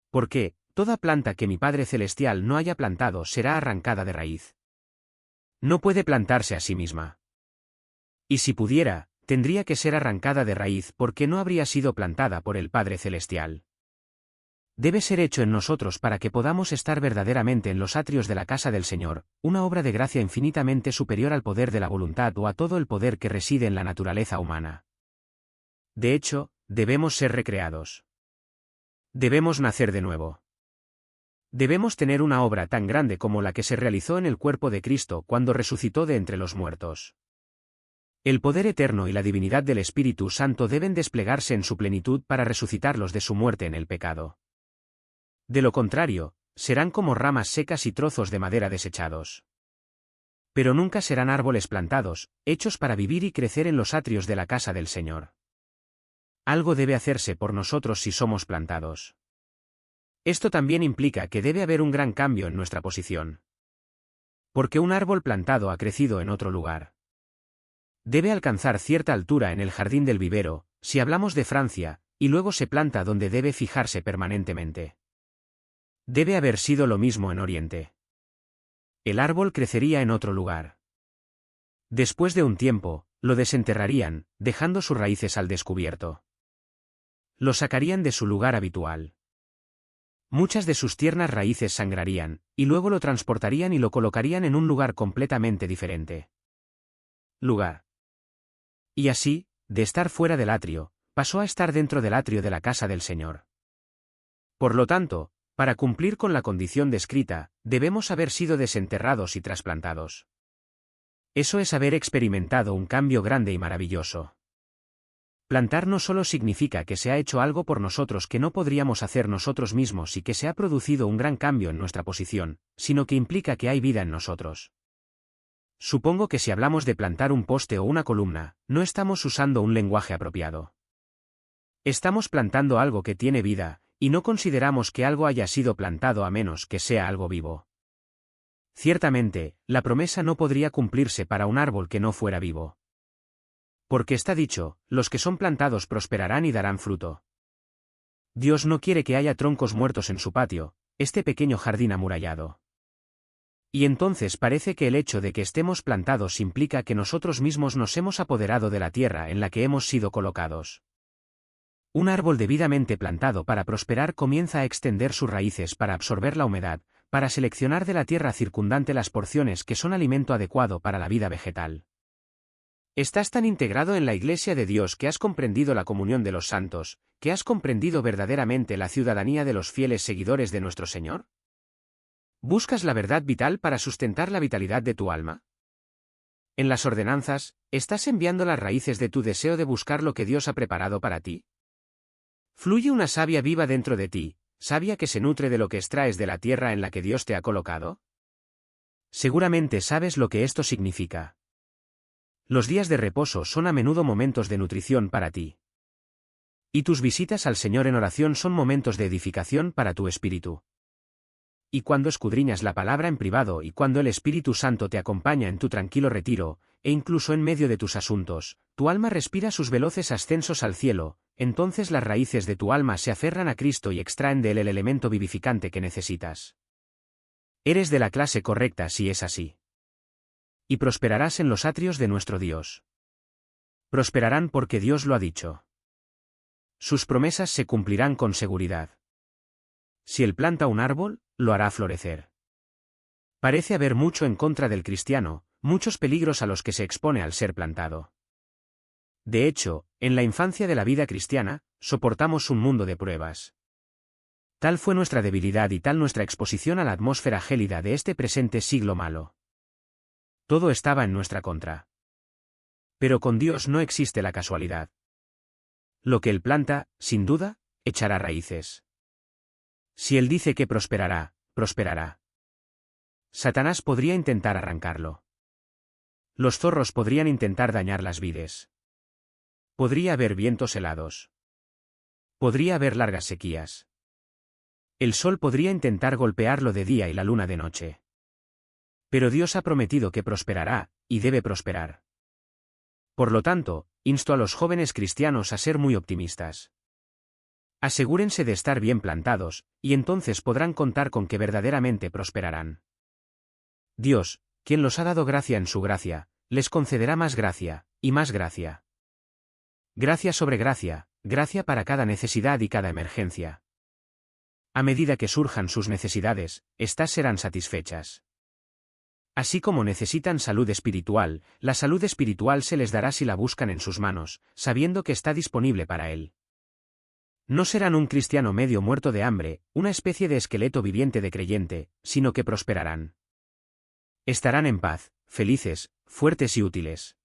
Porque, toda planta que mi Padre Celestial no haya plantado será arrancada de raíz. No puede plantarse a sí misma. Y si pudiera, tendría que ser arrancada de raíz porque no habría sido plantada por el Padre Celestial. Debe ser hecho en nosotros para que podamos estar verdaderamente en los atrios de la casa del Señor, una obra de gracia infinitamente superior al poder de la voluntad o a todo el poder que reside en la naturaleza humana. De hecho, debemos ser recreados. Debemos nacer de nuevo. Debemos tener una obra tan grande como la que se realizó en el cuerpo de Cristo cuando resucitó de entre los muertos. El poder eterno y la divinidad del Espíritu Santo deben desplegarse en su plenitud para resucitarlos de su muerte en el pecado. De lo contrario, serán como ramas secas y trozos de madera desechados. Pero nunca serán árboles plantados, hechos para vivir y crecer en los atrios de la casa del Señor. Algo debe hacerse por nosotros si somos plantados. Esto también implica que debe haber un gran cambio en nuestra posición. Porque un árbol plantado ha crecido en otro lugar. Debe alcanzar cierta altura en el jardín del vivero, si hablamos de Francia, y luego se planta donde debe fijarse permanentemente. Debe haber sido lo mismo en Oriente. El árbol crecería en otro lugar. Después de un tiempo, lo desenterrarían, dejando sus raíces al descubierto. Lo sacarían de su lugar habitual. Muchas de sus tiernas raíces sangrarían, y luego lo transportarían y lo colocarían en un lugar completamente diferente. Lugar. Y así, de estar fuera del atrio, pasó a estar dentro del atrio de la casa del Señor. Por lo tanto, para cumplir con la condición descrita, debemos haber sido desenterrados y trasplantados. Eso es haber experimentado un cambio grande y maravilloso. Plantar no solo significa que se ha hecho algo por nosotros que no podríamos hacer nosotros mismos y que se ha producido un gran cambio en nuestra posición, sino que implica que hay vida en nosotros. Supongo que si hablamos de plantar un poste o una columna, no estamos usando un lenguaje apropiado. Estamos plantando algo que tiene vida, y no consideramos que algo haya sido plantado a menos que sea algo vivo. Ciertamente, la promesa no podría cumplirse para un árbol que no fuera vivo. Porque está dicho, los que son plantados prosperarán y darán fruto. Dios no quiere que haya troncos muertos en su patio, este pequeño jardín amurallado. Y entonces parece que el hecho de que estemos plantados implica que nosotros mismos nos hemos apoderado de la tierra en la que hemos sido colocados. Un árbol debidamente plantado para prosperar comienza a extender sus raíces para absorber la humedad, para seleccionar de la tierra circundante las porciones que son alimento adecuado para la vida vegetal. ¿Estás tan integrado en la Iglesia de Dios que has comprendido la comunión de los santos, que has comprendido verdaderamente la ciudadanía de los fieles seguidores de nuestro Señor? ¿Buscas la verdad vital para sustentar la vitalidad de tu alma? En las ordenanzas, ¿estás enviando las raíces de tu deseo de buscar lo que Dios ha preparado para ti? ¿Fluye una savia viva dentro de ti, savia que se nutre de lo que extraes de la tierra en la que Dios te ha colocado? Seguramente sabes lo que esto significa. Los días de reposo son a menudo momentos de nutrición para ti. Y tus visitas al Señor en oración son momentos de edificación para tu espíritu. Y cuando escudriñas la palabra en privado y cuando el Espíritu Santo te acompaña en tu tranquilo retiro, e incluso en medio de tus asuntos, tu alma respira sus veloces ascensos al cielo, entonces las raíces de tu alma se aferran a Cristo y extraen de él el elemento vivificante que necesitas. Eres de la clase correcta si es así. Y prosperarás en los atrios de nuestro Dios. Prosperarán porque Dios lo ha dicho. Sus promesas se cumplirán con seguridad. Si él planta un árbol, lo hará florecer. Parece haber mucho en contra del cristiano, muchos peligros a los que se expone al ser plantado. De hecho, en la infancia de la vida cristiana, soportamos un mundo de pruebas. Tal fue nuestra debilidad y tal nuestra exposición a la atmósfera gélida de este presente siglo malo. Todo estaba en nuestra contra. Pero con Dios no existe la casualidad. Lo que Él planta, sin duda, echará raíces. Si Él dice que prosperará, prosperará. Satanás podría intentar arrancarlo. Los zorros podrían intentar dañar las vides. Podría haber vientos helados. Podría haber largas sequías. El sol podría intentar golpearlo de día y la luna de noche. Pero Dios ha prometido que prosperará, y debe prosperar. Por lo tanto, insto a los jóvenes cristianos a ser muy optimistas. Asegúrense de estar bien plantados, y entonces podrán contar con que verdaderamente prosperarán. Dios, quien los ha dado gracia en su gracia, les concederá más gracia, y más gracia. Gracia sobre gracia, gracia para cada necesidad y cada emergencia. A medida que surjan sus necesidades, éstas serán satisfechas. Así como necesitan salud espiritual, la salud espiritual se les dará si la buscan en sus manos, sabiendo que está disponible para él. No serán un cristiano medio muerto de hambre, una especie de esqueleto viviente de creyente, sino que prosperarán. Estarán en paz, felices, fuertes y útiles.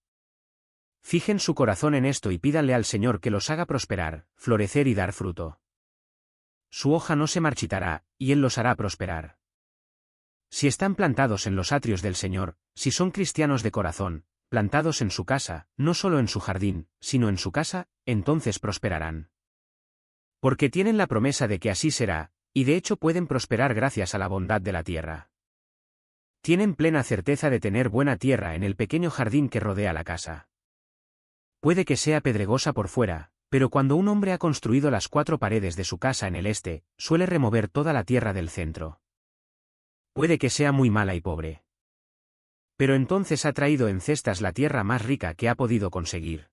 Fijen su corazón en esto y pídanle al Señor que los haga prosperar, florecer y dar fruto. Su hoja no se marchitará, y Él los hará prosperar. Si están plantados en los atrios del Señor, si son cristianos de corazón, plantados en su casa, no solo en su jardín, sino en su casa, entonces prosperarán. Porque tienen la promesa de que así será, y de hecho pueden prosperar gracias a la bondad de la tierra. Tienen plena certeza de tener buena tierra en el pequeño jardín que rodea la casa. Puede que sea pedregosa por fuera, pero cuando un hombre ha construido las 4 paredes de su casa en el este, suele remover toda la tierra del centro. Puede que sea muy mala y pobre. Pero entonces ha traído en cestas la tierra más rica que ha podido conseguir.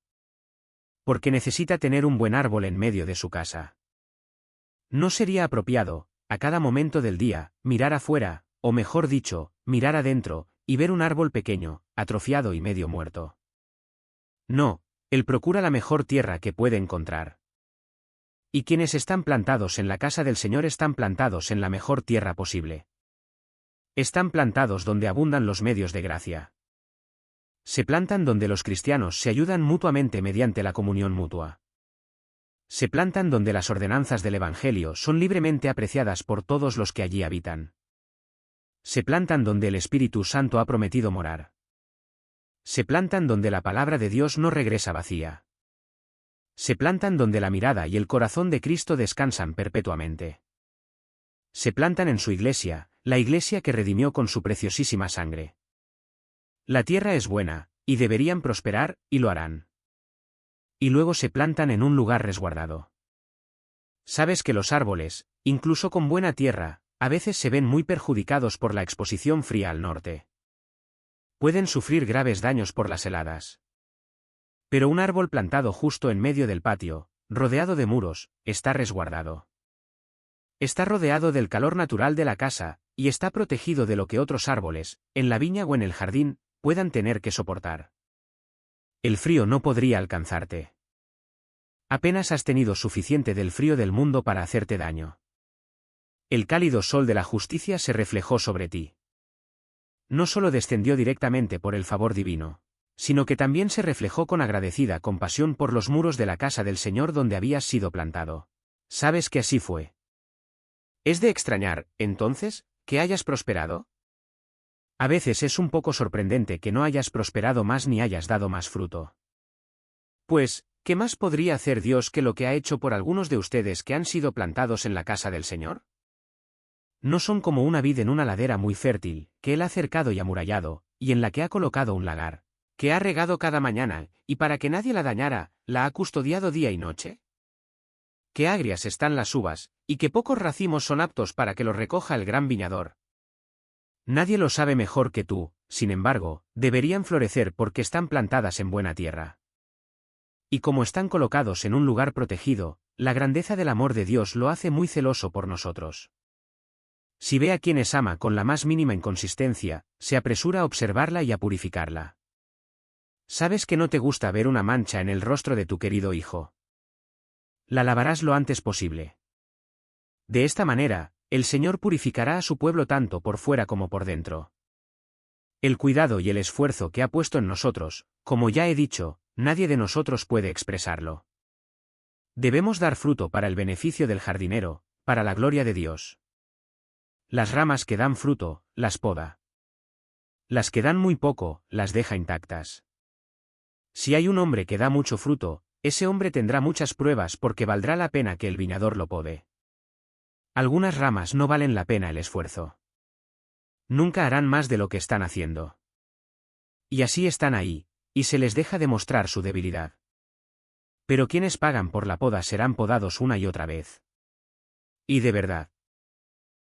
Porque necesita tener un buen árbol en medio de su casa. ¿No sería apropiado, a cada momento del día, mirar afuera, o mejor dicho, mirar adentro, y ver un árbol pequeño, atrofiado y medio muerto? No. Él procura la mejor tierra que puede encontrar. Y quienes están plantados en la casa del Señor están plantados en la mejor tierra posible. Están plantados donde abundan los medios de gracia. Se plantan donde los cristianos se ayudan mutuamente mediante la comunión mutua. Se plantan donde las ordenanzas del Evangelio son libremente apreciadas por todos los que allí habitan. Se plantan donde el Espíritu Santo ha prometido morar. Se plantan donde la palabra de Dios no regresa vacía. Se plantan donde la mirada y el corazón de Cristo descansan perpetuamente. Se plantan en su iglesia, la iglesia que redimió con su preciosísima sangre. La tierra es buena, y deberían prosperar, y lo harán. Y luego se plantan en un lugar resguardado. Sabes que los árboles, incluso con buena tierra, a veces se ven muy perjudicados por la exposición fría al norte. Pueden sufrir graves daños por las heladas. Pero un árbol plantado justo en medio del patio, rodeado de muros, está resguardado. Está rodeado del calor natural de la casa, y está protegido de lo que otros árboles, en la viña o en el jardín, puedan tener que soportar. El frío no podría alcanzarte. Apenas has tenido suficiente del frío del mundo para hacerte daño. El cálido sol de la justicia se reflejó sobre ti. No solo descendió directamente por el favor divino, sino que también se reflejó con agradecida compasión por los muros de la casa del Señor donde habías sido plantado. ¿Sabes que así fue? ¿Es de extrañar, entonces, que hayas prosperado? A veces es un poco sorprendente que no hayas prosperado más ni hayas dado más fruto. Pues, ¿qué más podría hacer Dios que lo que ha hecho por algunos de ustedes que han sido plantados en la casa del Señor? No son como una vid en una ladera muy fértil, que Él ha cercado y amurallado, y en la que ha colocado un lagar, que ha regado cada mañana, y para que nadie la dañara, la ha custodiado día y noche. Qué agrias están las uvas, y qué pocos racimos son aptos para que los recoja el gran viñador. Nadie lo sabe mejor que tú, sin embargo, deberían florecer porque están plantadas en buena tierra. Y como están colocados en un lugar protegido, la grandeza del amor de Dios lo hace muy celoso por nosotros. Si ve a quienes ama con la más mínima inconsistencia, se apresura a observarla y a purificarla. Sabes que no te gusta ver una mancha en el rostro de tu querido hijo. La lavarás lo antes posible. De esta manera, el Señor purificará a su pueblo tanto por fuera como por dentro. El cuidado y el esfuerzo que ha puesto en nosotros, como ya he dicho, nadie de nosotros puede expresarlo. Debemos dar fruto para el beneficio del jardinero, para la gloria de Dios. Las ramas que dan fruto, las poda. Las que dan muy poco, las deja intactas. Si hay un hombre que da mucho fruto, ese hombre tendrá muchas pruebas porque valdrá la pena que el viñador lo pode. Algunas ramas no valen la pena el esfuerzo. Nunca harán más de lo que están haciendo. Y así están ahí, y se les deja demostrar su debilidad. Pero quienes pagan por la poda serán podados una y otra vez. Y de verdad.